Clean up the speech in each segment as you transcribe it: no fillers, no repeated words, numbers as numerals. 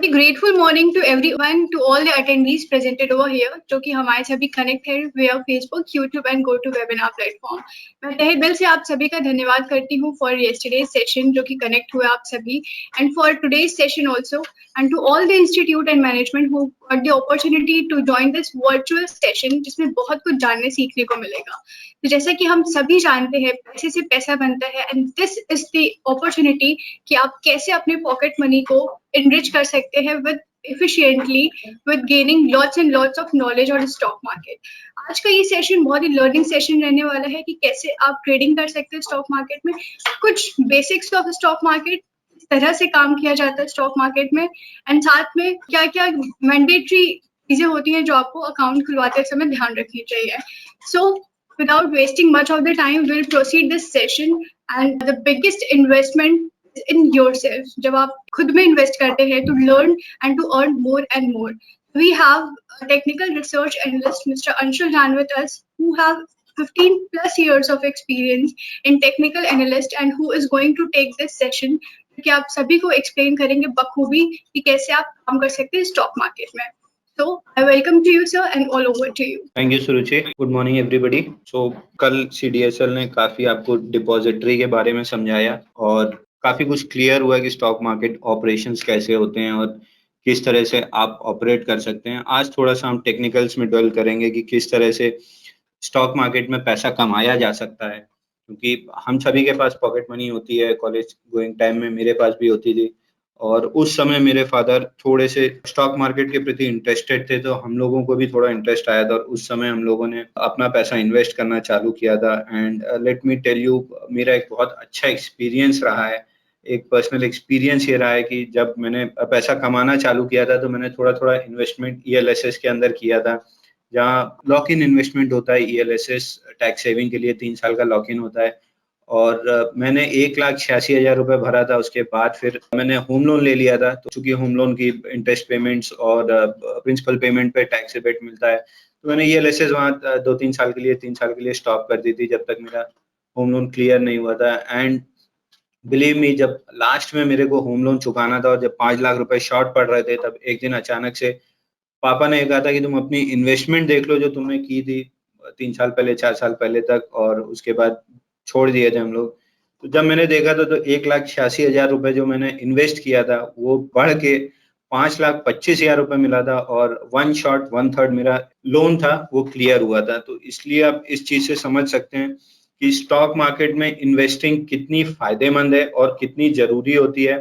very grateful morning to everyone, to all the attendees presented over here, जो कि हमारे सभी connect है via Facebook, YouTube and GoToWebinar platform. मैं तहे दिल से आप सभी का धन्यवाद करती हूँ for yesterday's session जो कि connect हुए आप सभी, and for today's session also, and to all the institute and management who got the opportunity to join this virtual session जिसमें बहुत कुछ जानने सीखने को मिलेगा. तो जैसा कि हम सभी जानते हैं पैसे से पैसा बनता है, and this is the opportunity कि आप कैसे अपने पॉकेट मनी को enrich कर सकते हैं with efficiently with gaining lots and lots of knowledge on stock market. आज का ये सेशन बहुत ही लर्निंग सेशन रहने वाला है कि कैसे आप ट्रेडिंग कर सकते हैं स्टॉक मार्केट में, कुछ बेसिक्स ऑफ स्टॉक मार्केट, किस तरह से काम किया जाता है स्टॉक मार्केट में, एंड साथ में क्या क्या मैंडेटरी चीजें होती हैं जो आपको अकाउंट खुलवाते समय ध्यान रखनी चाहिए. सो without wasting much of the time, we'll proceed this session. And the biggest investment in yourself. जब आप खुद में invest करते हैं to learn and to earn more and more. We have a technical research analyst, Mr. Anshul Jan, with us, who have 15 plus years of experience in technical analyst and who is going to take this session कि आप सभी को explain करेंगे बखूबी कि कैसे आप काम कर सकते हैं stock market में. So I welcome to you, sir, and all over to you. Thank you, Suruchi. Good morning, everybody. So कल CDSL ने काफी आपको डिपॉजिटरी के बारे में समझाया और काफी कुछ क्लियर हुआ कि स्टॉक मार्केट ऑपरेशंस कैसे होते हैं और किस तरह से आप ऑपरेट कर सकते हैं. आज थोड़ा सा हम टेक्निकल्स में डवेल करेंगे कि किस तरह से स्टॉक मार्केट में पैसा कमाया जा सकता है, क्योंकि हम सभी के पास पॉकेट मनी होती है. कॉलेज गोइंग टाइम में मेरे पास भी होती थी और उस समय मेरे फादर थोड़े से स्टॉक मार्केट के प्रति इंटरेस्टेड थे, तो हम लोगों को भी थोड़ा इंटरेस्ट आया था और उस समय हम लोगों ने अपना पैसा इन्वेस्ट करना चालू किया था. And let me tell you, मेरा एक बहुत अच्छा एक्सपीरियंस रहा है. एक पर्सनल एक्सपीरियंस ये रहा है कि जब मैंने पैसा कमाना चालू किया था तो मैंने थोड़ा थोड़ा इन्वेस्टमेंट ELSS के अंदर किया था, जहाँ लॉक इन इन्वेस्टमेंट होता है. ELSS टैक्स सेविंग के लिए 3 साल का लॉक इन होता है और मैंने 1,86,000 रुपए भरा था. उसके बाद फिर मैंने होम लोन ले लिया था, तो चूंकि होम लोन की इंटरेस्ट पेमेंट्स और प्रिंसिपल पेमेंट पे टैक्स रिबेट मिलता है, तो मैंने ELSS वहाँ 2-3 साल के लिए 3 साल के लिए स्टॉप कर दी थी जब तक मेरा होम लोन क्लियर नहीं हुआ था. एंड बिलीव मी, जब लास्ट में मेरे को होम लोन चुकाना था और जब 5 लाख रुपए शॉर्ट पड़ रहे थे, तब एक दिन अचानक से पापा ने कहा था कि तुम अपनी इन्वेस्टमेंट देख लो जो तुमने की थी 3 साल पहले 4 साल पहले तक, और उसके बाद छोड़ दिए थे हम लोग. तो जब मैंने देखा था तो 1,86,000 रुपए जो मैंने इन्वेस्ट किया था वो बढ़ के 5,25,000 रुपए मिला था और 1/3 मेरा लोन था वो क्लियर हुआ था. तो इसलिए आप इस चीज से समझ सकते हैं कि स्टॉक मार्केट में इन्वेस्टिंग कितनी फायदेमंद है और कितनी जरूरी होती है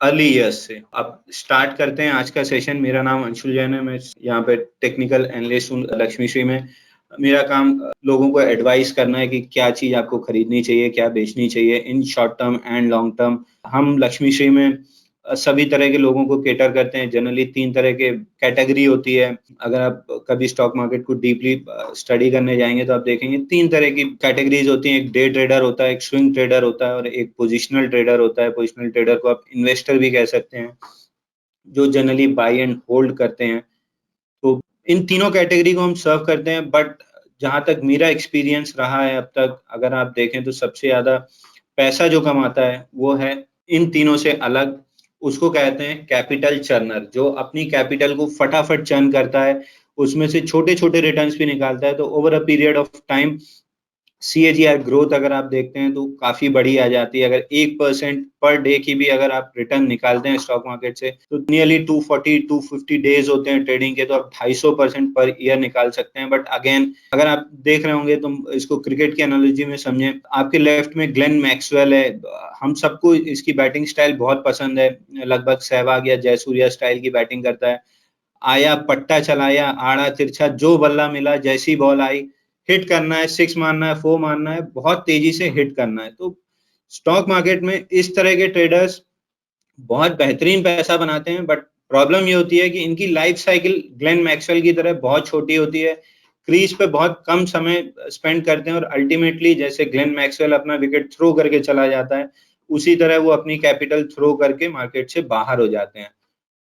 अर्ली ईयर्स से. अब स्टार्ट करते हैं आज का सेशन. मेरा नाम अंशुल जैन है, मैं यहाँ पे टेक्निकल एनालिस्ट हूँ लक्ष्मी श्री में. मेरा काम लोगों को एडवाइस करना है कि क्या चीज आपको खरीदनी चाहिए, क्या बेचनी चाहिए in short term and long term. हम लक्ष्मी श्री में सभी तरह के लोगों को केटर करते हैं. जनरली 3 तरह के कैटेगरी होती है. अगर आप कभी स्टॉक मार्केट को डीपली स्टडी करने जाएंगे तो आप देखेंगे 3 तरह की कैटेगरीज होती हैं. एक डे ट्रेडर होता है, एक स्विंग ट्रेडर होता है और एक पोजिशनल ट्रेडर होता है. पोजिशनल ट्रेडर को आप इन्वेस्टर भी कह सकते हैं, जो जनरली बाई एंड होल्ड करते हैं. तो इन तीनों कैटेगरी को हम सर्व करते हैं. बट जहां तक मेरा एक्सपीरियंस रहा है अब तक, अगर आप देखें तो सबसे ज्यादा पैसा जो कमाता है वो है इन तीनों से अलग, उसको कहते हैं कैपिटल चर्नर, जो अपनी कैपिटल को फटाफट चर्न करता है, उसमें से छोटे छोटे रिटर्न्स भी निकालता है. तो over a period of time CAGR growth अगर आप देखते हैं तो काफी बड़ी आ जाती है. अगर 1% पर डे की भी अगर आप रिटर्न निकालते हैं स्टॉक मार्केट से, तो नियरली 240-250 डेज होते हैं ट्रेडिंग के, तो आप 250% पर ईयर निकाल सकते हैं. बट अगेन, अगर आप देख रहे होंगे तो इसको क्रिकेट की एनालॉजी में समझें. आपके लेफ्ट में ग्लेन मैक्सवेल है. हम सबको इसकी बैटिंग स्टाइल बहुत पसंद है. लगभग सहवाग या जयसूर्या स्टाइल की बैटिंग करता है. आया, पट्टा चलाया, आड़ा तिरछा, जो बल्ला मिला, जैसी बॉल आई, हिट करना है, 6 मारना है, 4 मारना है, बहुत तेजी से हिट करना है. तो स्टॉक मार्केट में इस तरह के ट्रेडर्स बहुत बेहतरीन पैसा बनाते हैं. बट प्रॉब्लम ये होती है कि इनकी लाइफ साइकिल ग्लेन मैक्सवेल की तरह बहुत छोटी होती है. क्रीज पे बहुत कम समय स्पेंड करते हैं और अल्टीमेटली जैसे ग्लेन मैक्सवेल अपना विकेट थ्रो करके चला जाता है, उसी तरह वो अपनी कैपिटल थ्रो करके मार्केट से बाहर हो जाते हैं.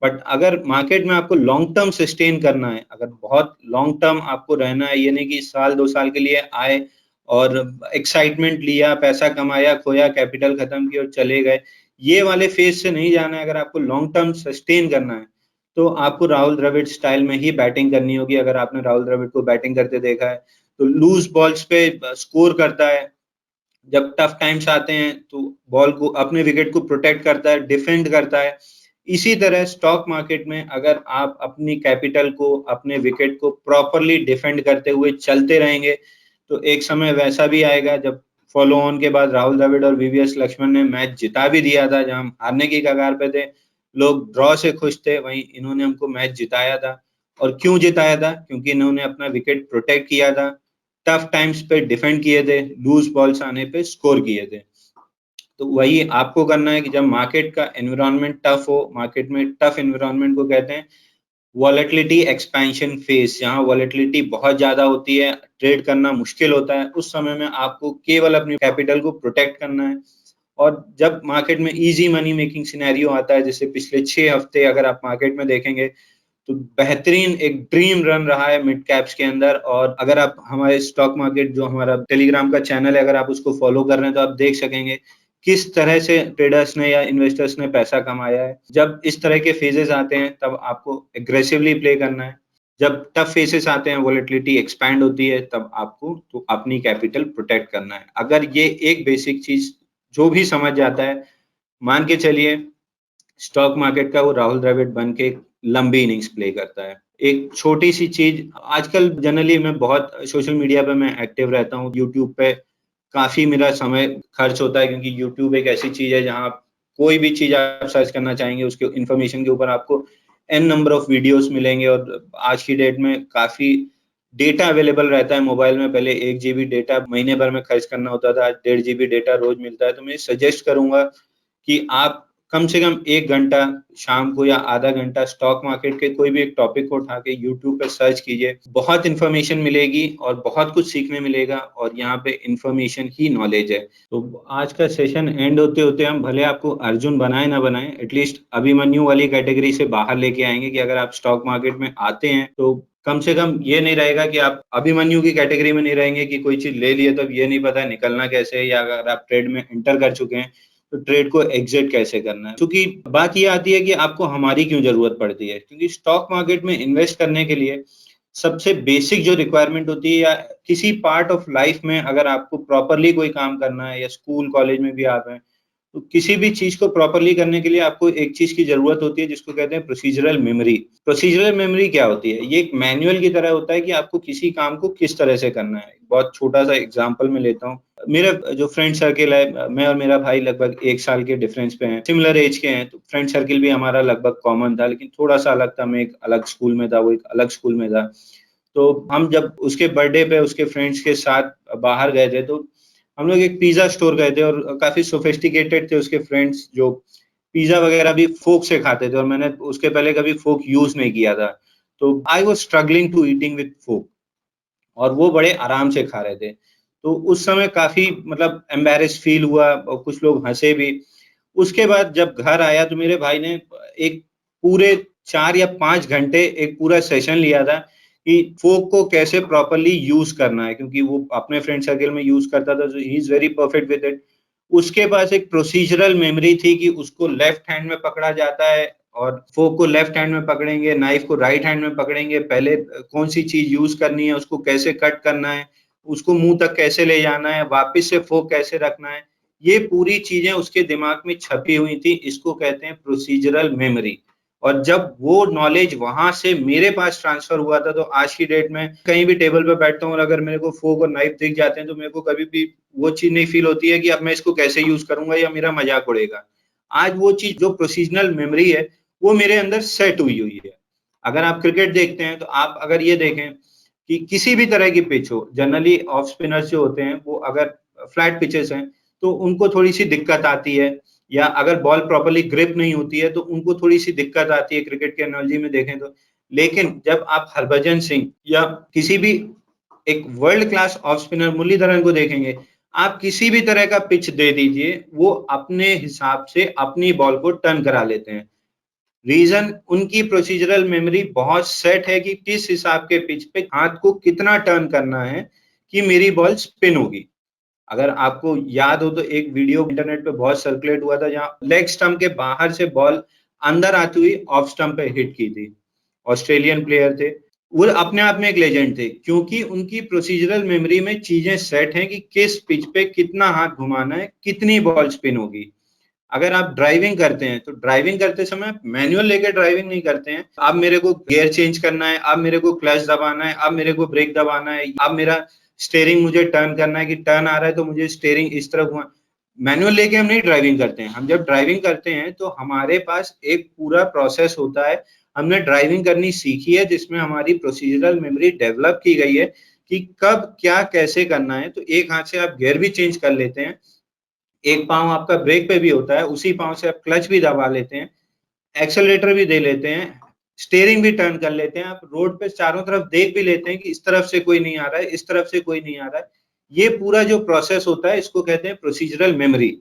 बट अगर मार्केट में आपको लॉन्ग टर्म सस्टेन करना है, अगर बहुत लॉन्ग टर्म आपको रहना है, ये नहीं कि साल 2 साल के लिए आए और एक्साइटमेंट लिया, पैसा कमाया, खोया, कैपिटल खत्म की और चले गए, ये वाले फेज से नहीं जाना है। अगर आपको लॉन्ग टर्म सस्टेन करना है तो आपको राहुल द्रविड़ स्टाइल में ही बैटिंग करनी होगी। अगर आपने राहुल द्रविड़ को बैटिंग करते देखा है तो लूज बॉल्स पे स्कोर करता है, जब टफ टाइम्स आते हैं तो बॉल को, अपने विकेट को प्रोटेक्ट करता है, डिफेंड करता है। इसी तरह स्टॉक मार्केट में अगर आप अपनी कैपिटल को, अपने विकेट को प्रॉपरली डिफेंड करते हुए चलते रहेंगे तो एक समय वैसा भी आएगा जब फॉलो ऑन के बाद राहुल द्रविड़ और वीवीएस लक्ष्मण ने मैच जिता भी दिया था, जहां हम हारने की कगार पे थे, लोग ड्रॉ से खुश थे, वहीं इन्होंने हमको मैच जिताया था। और क्यों जिताया था? क्योंकि इन्होंने अपना विकेट प्रोटेक्ट किया था, टफ टाइम्स पे डिफेंड किए थे, लूज बॉल्स आने पे स्कोर किए थे। तो वही आपको करना है कि जब मार्केट का एनवायरनमेंट टफ हो, मार्केट में टफ एनवायरनमेंट को कहते हैं वॉलेटिलिटी एक्सपेंशन फेज, जहां वॉलेटिलिटी बहुत ज्यादा होती है, ट्रेड करना मुश्किल होता है, उस समय में आपको केवल अपनी कैपिटल को प्रोटेक्ट करना है। और जब मार्केट में इजी मनी मेकिंग सिनेरियो आता है, जैसे पिछले 6 हफ्ते अगर आप मार्केट में देखेंगे तो बेहतरीन एक ड्रीम रन रहा है मिड कैप्स के अंदर। और अगर आप हमारे स्टॉक मार्केट, जो हमारा टेलीग्राम का चैनल है, अगर आप उसको फॉलो कर रहे हैं तो आप देख सकेंगे किस तरह से ट्रेडर्स ने या इन्वेस्टर्स ने पैसा कमाया है। जब इस तरह के फेजेस आते हैं तब आपको एग्रेसिवली प्ले करना है। जब टफ फेजेस आते हैं, वॉलेटिलिटी एक्सपैंड होती है, तब आपको तो अपनी कैपिटल प्रोटेक्ट करना है। अगर ये एक बेसिक चीज जो भी समझ जाता है, मान के चलिए स्टॉक मार्केट का वो राहुल द्रविड़ बन के लंबी इनिंग्स प्ले करता है। एक छोटी सी चीज, आजकल जनरली मैं बहुत सोशल मीडिया पे मैं एक्टिव रहता हूँ, यूट्यूब पे काफी मेरा समय खर्च होता है, क्योंकि यूट्यूब एक ऐसी चीज है जहाँ आप कोई भी चीज आप सर्च करना चाहेंगे उसके इन्फॉर्मेशन के ऊपर आपको एन नंबर ऑफ वीडियोस मिलेंगे। और आज की डेट में काफी डेटा अवेलेबल रहता है मोबाइल में। पहले 1 GB डेटा महीने भर में खर्च करना होता था, आज 1.5 GB डेटा रोज मिलता है। तो मैं सजेस्ट करूंगा कि आप कम से कम 1 घंटा शाम को या आधा घंटा स्टॉक मार्केट के कोई भी एक टॉपिक को उठा के यूट्यूब पे सर्च कीजिए। बहुत इन्फॉर्मेशन मिलेगी और बहुत कुछ सीखने मिलेगा, और यहाँ पे इन्फॉर्मेशन ही नॉलेज है। तो आज का सेशन एंड होते होते हम भले आपको अर्जुन बनाए ना बनाए, एटलीस्ट अभिमन्यु वाली कैटेगरी से बाहर लेके आएंगे कि अगर आप स्टॉक मार्केट में आते हैं तो कम से कम ये नहीं रहेगा कि आप अभिमन्यु की कैटेगरी में नहीं रहेंगे कि कोई चीज ले लिए तो अब ये नहीं पता है निकलना कैसे है, या अगर आप ट्रेड में एंटर कर चुके हैं तो ट्रेड को एग्जिट कैसे करना है। क्योंकि बात ये आती है कि आपको हमारी क्यों जरूरत पड़ती है, क्योंकि स्टॉक मार्केट में इन्वेस्ट करने के लिए सबसे बेसिक जो रिक्वायरमेंट होती है, या किसी पार्ट ऑफ लाइफ में अगर आपको प्रॉपरली कोई काम करना है, या स्कूल कॉलेज में भी आप हैं, तो किसी भी चीज को प्रॉपरली करने के लिए आपको एक चीज की जरूरत होती है जिसको कहते हैं प्रोसीजरल मेमोरी। प्रोसीजरल मेमोरी क्या होती है? ये एक मैनुअल की तरह होता है कि आपको किसी काम को किस तरह से करना है। बहुत छोटा सा एग्जांपल मैं लेता हूँ। मेरा जो फ्रेंड सर्किल है, मैं और मेरा भाई लगभग 1 साल के डिफरेंस पे हैं, सिमिलर एज के हैं, तो फ्रेंड सर्किल भी हमारा लगभग कॉमन था, लेकिन थोड़ा सा अलग था। मैं एक अलग स्कूल में था, वो एक अलग स्कूल में था। तो हम जब उसके बर्थडे पे उसके फ्रेंड्स के साथ बाहर गए थे, तो हम लोग एक पिज्जा स्टोर गए थे, और काफी सोफिस्टिकेटेड थे उसके फ्रेंड्स, जो पिज्जा वगैरह भी फोक से खाते थे, और मैंने उसके पहले कभी फोक यूज नहीं किया था। तो I was struggling to eating with folk, और वो बड़े आराम से खा रहे थे। तो उस समय काफी मतलब एम्बैरेस फील हुआ, और कुछ लोग हंसे भी। उसके बाद जब घर आया तो मेरे भाई ने एक पूरे 4 या 5 घंटे एक पूरा सेशन लिया था कि फोक को कैसे प्रॉपरली यूज करना है, क्योंकि वो अपने फ्रेंड सर्किल में यूज करता था, he is very perfect with it. उसके पास एक प्रोसीजरल मेमोरी थी कि उसको लेफ्ट हैंड में पकड़ा जाता है, और फोक को लेफ्ट हैंड में पकड़ेंगे, नाइफ को राइट हैंड में पकड़ेंगे, पहले कौन सी चीज यूज करनी है, उसको कैसे कट करना है, उसको मुंह तक कैसे ले जाना है, वापस से फोक कैसे रखना है। ये पूरी चीजें उसके दिमाग में छपी हुई थी। इसको कहते हैं प्रोसीजरल मेमोरी। और जब वो नॉलेज वहां से मेरे पास ट्रांसफर हुआ था, तो आज की डेट में कहीं भी टेबल पे बैठता हूँ और अगर मेरे को फोक और नाइफ दिख जाते हैं तो मेरे को कभी भी वो चीज नहीं फील होती है कि अब मैं इसको कैसे यूज करूंगा या मेरा मजाक उड़ेगा। आज वो चीज जो प्रोसीजरल मेमोरी है वो मेरे अंदर सेट हुई हुई है। अगर आप क्रिकेट देखते हैं तो आप अगर ये देखें कि किसी भी तरह की पिच हो, जनरली ऑफ स्पिनर्स जो होते हैं वो अगर फ्लैट पिचेस हैं तो उनको थोड़ी सी दिक्कत आती है, या अगर बॉल प्रॉपर्ली ग्रिप नहीं होती है तो उनको थोड़ी सी दिक्कत आती है, क्रिकेट के एनालॉजी में देखें तो। लेकिन जब आप हरभजन सिंह या किसी भी एक world class of spinner Muralidharan को देखेंगे, आप किसी भी तरह का पिच दे दीजिए, वो अपने हिसाब से अपनी बॉल को टर्न करा लेते हैं। रीजन, उनकी प्रोसीजरल मेमोरी बहुत सेट है कि किस हिसाब के पिच पे हाथ को कितना टर्न करना है कि मेरी बॉल स्पिन होगी। अगर आपको याद हो तो एक वीडियो इंटरनेट पे बहुत सर्कुलेट हुआ था जहां लेग स्टंप के बाहर से बॉल अंदर आती हुई ऑफ स्टंप पे हिट की थी। ऑस्ट्रेलियन प्लेयर थे, वो अपने आप में एक लेजेंड थे क्योंकि उनकी प्रोसीजरल मेमोरी में चीजें सेट हैं कि किस पिच पे कितना हाथ घुमाना है, कितनी बॉल स्पिन होगी। अगर आप ड्राइविंग करते हैं तो ड्राइविंग करते समय मैनुअल लेके ड्राइविंग नहीं करते हैं। अब मेरे को गियर चेंज करना है, अब मेरे को क्लच दबाना है, अब मेरे को ब्रेक दबाना है, अब मेरा स्टीयरिंग मुझे टर्न करना है कि टर्न आ रहा है तो मुझे स्टीयरिंग इस तरफ घुमा। मैनुअल लेके हम नहीं ड्राइविंग करते हैं। हम जब ड्राइविंग करते हैं तो हमारे पास एक पूरा प्रोसेस होता है। हमने ड्राइविंग करनी सीखी है जिसमें हमारी प्रोसीजरल मेमोरी डेवलप की गई है कि कब क्या कैसे करना है। तो एक हाथ से आप गियर भी चेंज कर लेते हैं, एक पाँव आपका ब्रेक पे भी होता है, उसी पाँव से आप क्लच भी दबा लेते हैं, एक्सेलरेटर भी दे लेते हैं, स्टीयरिंग भी टर्न कर लेते हैं। आप रोड पे चारों तरफ देख भी लेते हैं कि इस तरफ से कोई नहीं आ रहा है, इस तरफ से कोई नहीं आ रहा है। ये पूरा जो प्रोसेस होता है इसको कहते हैं प्रोसीजरल मेमोरी।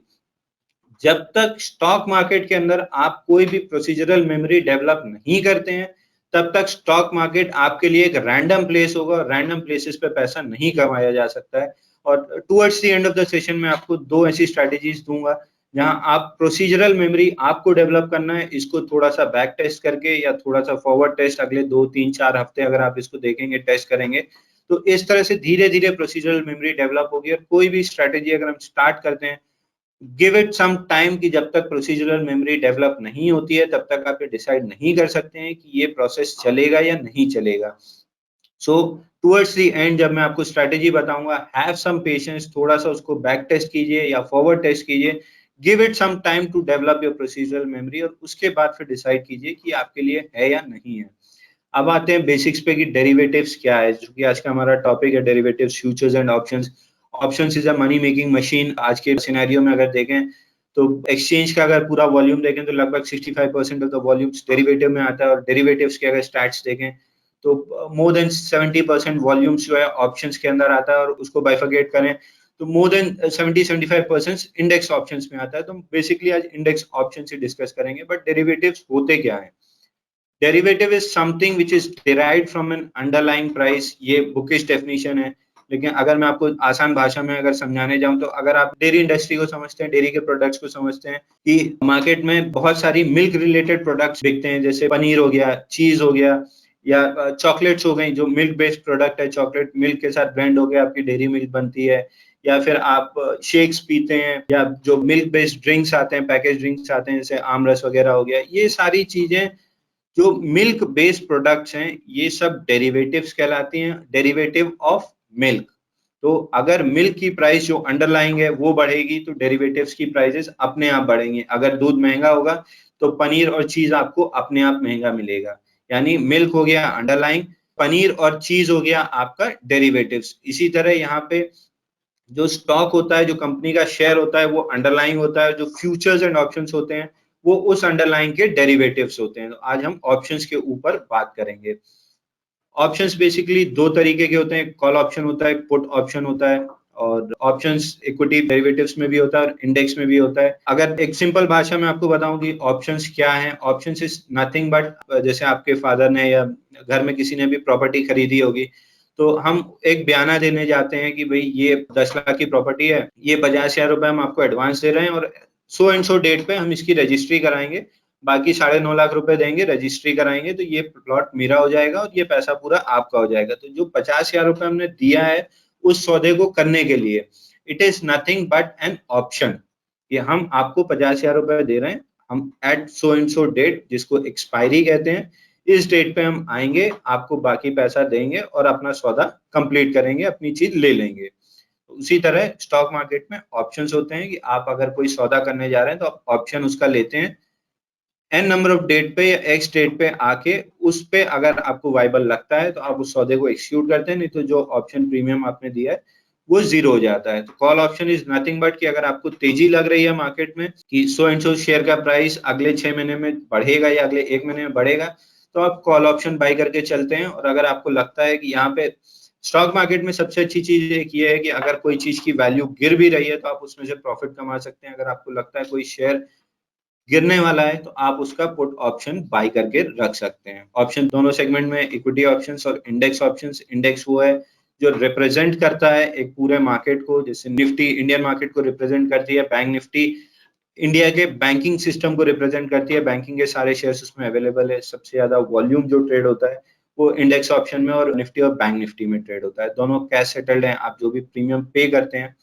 जब तक स्टॉक मार्केट के अंदर आप कोई भी प्रोसीजरल मेमोरी डेवलप नहीं करते हैं, तब तक स्टॉक मार्केट आपके लिए एक रैंडम प्लेस होगा और रैंडम प्लेसेस पे पैसा नहीं कमाया जा सकता है। और towards the end of the session में आपको 2 ऐसी स्ट्रैटेजीज दूँगा, जहां आप प्रोसीजरल मेमोरी आपको डेवलप करना है, इसको थोड़ा-सा बैक टेस्ट करके या थोड़ा-सा फॉरवर्ड टेस्ट अगले 2, 3, 4 हफ्ते अगर आप इसको देखेंगे, टेस्ट करेंगे, तो इस तरह से धीरे-धीरे प्रोसीजरल मेमोरी डेवलप होगी। और कोई भी स्ट्रैटेजी अगर हम स्टार्ट करते हैं, गिव इट सम टाइम कि जब तक प्रोसीजरल मेमोरी डेवलप नहीं होती है, तब तक आप ये डिसाइड नहीं कर सकते हैं कि ये प्रोसेस चलेगा या नहीं चलेगा। सो टुवर्ड्स द एंड जब मैं आपको स्ट्रैटेजी बताऊंगा, हैव सम पेशेंस, थोड़ा सा उसको बैक टेस्ट कीजिए या फॉरवर्ड टेस्ट कीजिए, give it some time to develop your procedural memory, और उसके बाद फिर डिसाइड कीजिए कि आपके लिए है या नहीं है। अब आते हैं बेसिक्स पे कि डेरिवेटिव्स क्या है, जो कि आज का हमारा टॉपिक है, derivatives, futures and options. Options is a money making machine. आज के सिनेरियो में अगर देखें तो एक्सचेंज का अगर पूरा वॉल्यूम देखें तो लगभग 65% ऑफ द वॉल्यूम्स डेरिवेटिव में आता है, और डेरिवेटिव्स के अगर स्टैट्स देखें तो मोर देन 70% वॉल्यूम्स जो है ऑप्शंस के अंदर आता है। और उसको बाइफरकेट करें तो मोर देन 70-75% इंडेक्स ऑप्शंस में आता है। तो बेसिकली आज इंडेक्स ऑप्शन से डिस्कस करेंगे। बट डेरिवेटिव्स होते क्या है? Derivative is something which is derived from N underlying price. ये बुकिश डेफिनेशन है, लेकिन अगर मैं आपको आसान भाषा में अगर समझाने जाऊं तो अगर आप डेयरी इंडस्ट्री को समझते हैं, डेयरी के प्रोडक्ट्स को समझते हैं कि मार्केट में बहुत सारी मिल्क रिलेटेड प्रोडक्ट्स बिकते हैं, जैसे पनीर हो गया, चीज हो गया, या चॉकलेट्स हो गई, जो मिल्क बेस्ड प्रोडक्ट है। चॉकलेट मिल्क के साथ ब्लेंड हो गया, आपकी डेयरी मिल्क बनती है। या फिर आप शेक्स पीते हैं, या जो मिल्क बेस्ड ड्रिंक्स आते हैं, पैकेज ड्रिंक्स आते हैं, जैसे आमरस वगैरह हो गया। ये सारी चीजें जो मिल्क बेस्ड प्रोडक्ट्स हैं, ये सब डेरिवेटिव्स कहलाती हैं, डेरिवेटिव ऑफ मिल्क। तो अगर मिल्क की प्राइस जो अंडरलाइंग है वो बढ़ेगी तो डेरिवेटिव्स की प्राइसेस अपने आप बढ़ेंगी। अगर दूध महंगा होगा तो पनीर और चीज आपको अपने आप महंगा मिलेगा। यानी मिल्क हो गया अंडरलाइंग, पनीर और चीज हो गया आपका डेरिवेटिव्स। इसी तरह यहाँ पे जो स्टॉक होता है, जो कंपनी का शेयर होता है, वो अंडरलाइंग होता है। जो फ्यूचर्स एंड ऑप्शंस होते हैं वो उस अंडरलाइंग के डेरिवेटिव्स होते हैं। तो आज हम ऑप्शंस के ऊपर बात करेंगे। ऑप्शंस बेसिकली दो तरीके के होते हैं, कॉल ऑप्शन होता है, पुट ऑप्शन होता है। और ऑप्शंस इक्विटी डेरिवेटिव्स में भी होता है और इंडेक्स में भी होता है। अगर एक सिंपल भाषा में आपको बताऊं कि ऑप्शंस क्या है, ऑप्शंस इज नथिंग बट, जैसे आपके फादर ने या घर में किसी ने भी प्रॉपर्टी खरीदी होगी, तो हम एक बयाना देने जाते हैं कि भाई ये 10 लाख की प्रॉपर्टी है, ये 50,000 रुपए हम आपको एडवांस दे रहे हैं, और सो एंड सो डेट पे हम इसकी रजिस्ट्री कराएंगे, बाकी 9.5 लाख रुपए देंगे, रजिस्ट्री कराएंगे, तो ये प्लॉट मेरा हो जाएगा और ये पैसा पूरा आपका हो जाएगा। तो जो 50,000 रुपए हमने दिया है उस सौदे को करने के लिए, it is nothing but an option. ये हम आपको 50,000 रुपए दे रहे हैं, हम at so and so date, जिसको एक्सपायरी कहते हैं, इस डेट पे हम आएंगे, आपको बाकी पैसा देंगे और अपना सौदा कंप्लीट करेंगे, अपनी चीज ले लेंगे। उसी तरह स्टॉक मार्केट में ऑप्शंस होते हैं कि आप अगर कोई सौदा करने जा रहे हैं तो आप ऑप्शन उसका लेते हैं, एन नंबर ऑफ डेट पे या एक्स डेट पे आके उस पे अगर आपको वाइबल लगता है तो आप उस सौदे को एक्सिक्यूट करते हैं, नहीं तो जो ऑप्शन प्रीमियम आपने दिया है वो जीरो हो जाता है। तो call option is nothing but कि अगर आपको तेजी लग रही है मार्केट में कि सो एंड सो शेयर का प्राइस अगले 6 महीने में बढ़ेगा या अगले 1 महीने में बढ़ेगा, तो आप कॉल ऑप्शन बाई करके चलते हैं। और अगर आपको लगता है कि यहाँ पे स्टॉक मार्केट में सबसे अच्छी चीज एक ये है कि अगर कोई चीज की वैल्यू गिर भी रही है तो आप उसमें से प्रॉफिट कमा सकते हैं। अगर आपको लगता है कोई शेयर गिरने वाला है तो आप उसका पुट ऑप्शन बाई करके रख सकते हैं। ऑप्शन दोनों सेगमेंट में, इक्विटी ऑप्शंस और इंडेक्स ऑप्शंस। इंडेक्स वो है जो रिप्रेजेंट करता है एक पूरे मार्केट को, जैसे निफ्टी इंडियन मार्केट को रिप्रेजेंट करती है, बैंक निफ्टी इंडिया के बैंकिंग सिस्टम को रिप्रेजेंट करती है, बैंकिंग के सारे शेयर्स उसमें अवेलेबल है, सबसे ज्यादा वॉल्यूम जो ट्रेड होता है वो इंडेक्स ऑप्शन में और निफ्टी और बैंक निफ्टी में ट्रेड होता है। दोनों कैश सेटल्ड हैं, आप जो भी प्रीमियम पे करते हैं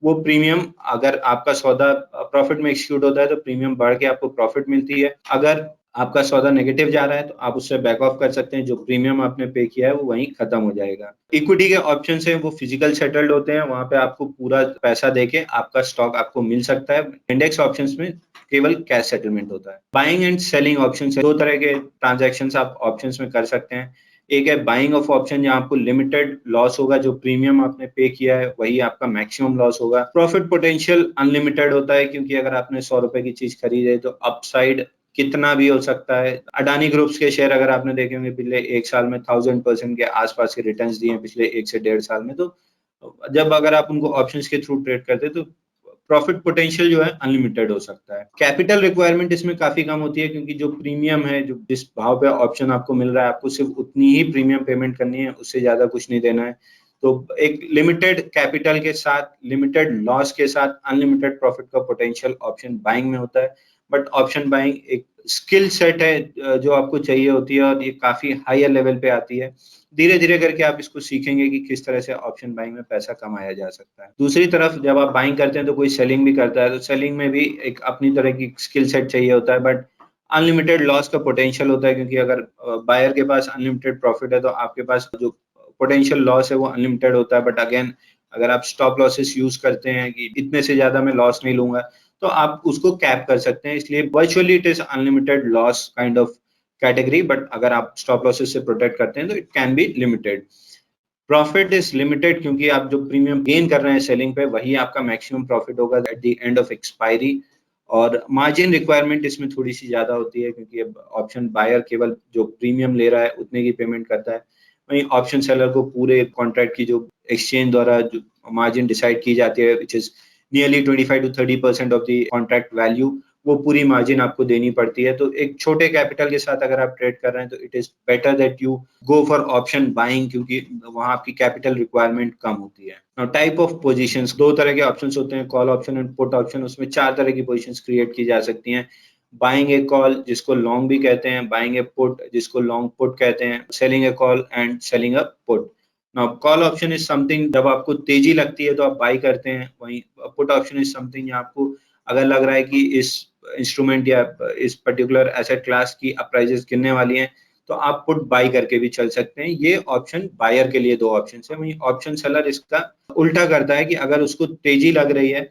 वो प्रीमियम, अगर आपका सौदा प्रॉफिट में एक्सक्यूट होता है तो प्रीमियम बढ़ के आपको प्रॉफिट मिलती है। अगर आपका सौदा नेगेटिव जा रहा है तो आप उससे बैक ऑफ कर सकते हैं, जो प्रीमियम आपने पे किया है वो वहीं खत्म हो जाएगा। इक्विटी के ऑप्शन है वो फिजिकल सेटल्ड होते हैं, वहां पे आपको पूरा पैसा देके आपका स्टॉक आपको मिल सकता है। इंडेक्स ऑप्शंस में केवल कैश सेटलमेंट होता है। बाइंग एंड सेलिंग ऑप्शन है, दो तरह के ट्रांजेक्शन आप ऑप्शंस में कर सकते हैं। एक है बाइंग ऑफ ऑप्शन, जहां आपको लिमिटेड लॉस होगा, जो प्रीमियम आपने पे किया है वही आपका मैक्सिमम लॉस होगा। प्रॉफिट पोटेंशियल अनलिमिटेड होता है, क्योंकि अगर आपने 100 रुपए की चीज खरीदी है तो अपसाइड कितना भी हो सकता है। अडानी ग्रुप्स के शेयर अगर आपने देखे होंगे पिछले एक साल में 1000% के आसपास के रिटर्न्स दिए हैं पिछले 1 से 1.5 साल में। तो जब अगर आप उनको ऑप्शंस के थ्रू ट्रेड करते हैं तो प्रॉफिट पोटेंशियल जो है अनलिमिटेड हो सकता है। कैपिटल रिक्वायरमेंट इसमें काफी कम होती है, क्योंकि जो प्रीमियम है, जो जिस भाव पे ऑप्शन आपको मिल रहा है, आपको सिर्फ उतनी ही प्रीमियम पेमेंट करनी है, उससे ज्यादा कुछ नहीं देना है। तो एक लिमिटेड कैपिटल के साथ, लिमिटेड लॉस के साथ अनलिमिटेड प्रॉफिट का पोटेंशियल ऑप्शन बाइंग में होता है। बट ऑप्शन बाइंग एक स्किल सेट है जो आपको चाहिए होती है, और ये काफी हायर लेवल पे आती है। धीरे धीरे करके आप इसको सीखेंगे कि किस तरह से ऑप्शन बाइंग में पैसा कमाया जा सकता है। दूसरी तरफ जब आप बाइंग करते हैं तो कोई सेलिंग भी करता है, तो सेलिंग में भी एक अपनी तरह की स्किल सेट चाहिए होता है, बट अनलिमिटेड लॉस का पोटेंशियल होता है, क्योंकि अगर बायर के पास अनलिमिटेड प्रॉफिट है तो आपके पास जो पोटेंशियल लॉस है वो अनलिमिटेड होता है। बट अगेन, अगर आप स्टॉप लॉसेस यूज करते हैं कि इतने से ज्यादा मैं लॉस नहीं लूंगा, तो आप उसको कैप कर सकते हैं। इसलिए virtually it is unlimited loss kind of category, but अगर आप स्टॉप लॉसेस से प्रोटेक्ट करते हैं तो it can be limited. Profit is limited, क्योंकि आप जो प्रीमियम गेन कर रहे हैं सेलिंग पे वही आपका मैक्सिमम प्रॉफिट होगा at the end of expiry. और मार्जिन रिक्वायरमेंट इसमें थोड़ी सी ज्यादा होती है, क्योंकि अब ऑप्शन बायर केवल जो प्रीमियम ले रहा है उतने की पेमेंट करता है, वहीं ऑप्शन सेलर को पूरे कॉन्ट्रैक्ट की जो एक्सचेंज द्वारा जो मार्जिन डिसाइड की जाती है, विच is nearly 25 to 30% of the contract value, वो पूरी मार्जिन आपको देनी पड़ती है। तो एक छोटे कैपिटल के साथ अगर आप ट्रेड कर रहे हैं तो it is better that you go for option buying, क्योंकि वहां आपकी कैपिटल रिक्वायरमेंट कम होती है। नाउ टाइप ऑफ पोजीशंस, दो तरह के ऑप्शंस होते हैं, call option and put option. उसमें 4 तरह की पोजीशंस क्रिएट की जा सकती हैं। बाइंग ए कॉल, जिसको लॉन्ग भी कहते हैं, बाइंग ए पुट, जिसको लॉन्ग पुट कहते हैं, selling A call and selling a put. Now call option is something जब आपको तेजी लगती है तो आप बाई करते हैं, वहीं पुट ऑप्शन इज समथिंग आपको अगर लग रहा है कि इस इंस्ट्रूमेंट या इस पर्टिकुलर एसेट क्लास की अब प्राइजेस गिरने वाली हैं, तो आप पुट बाई करके भी चल सकते हैं। ये ऑप्शन बायर के लिए दो ऑप्शन है। वहीं ऑप्शन सेलर इसका उल्टा करता है कि अगर उसको तेजी लग रही है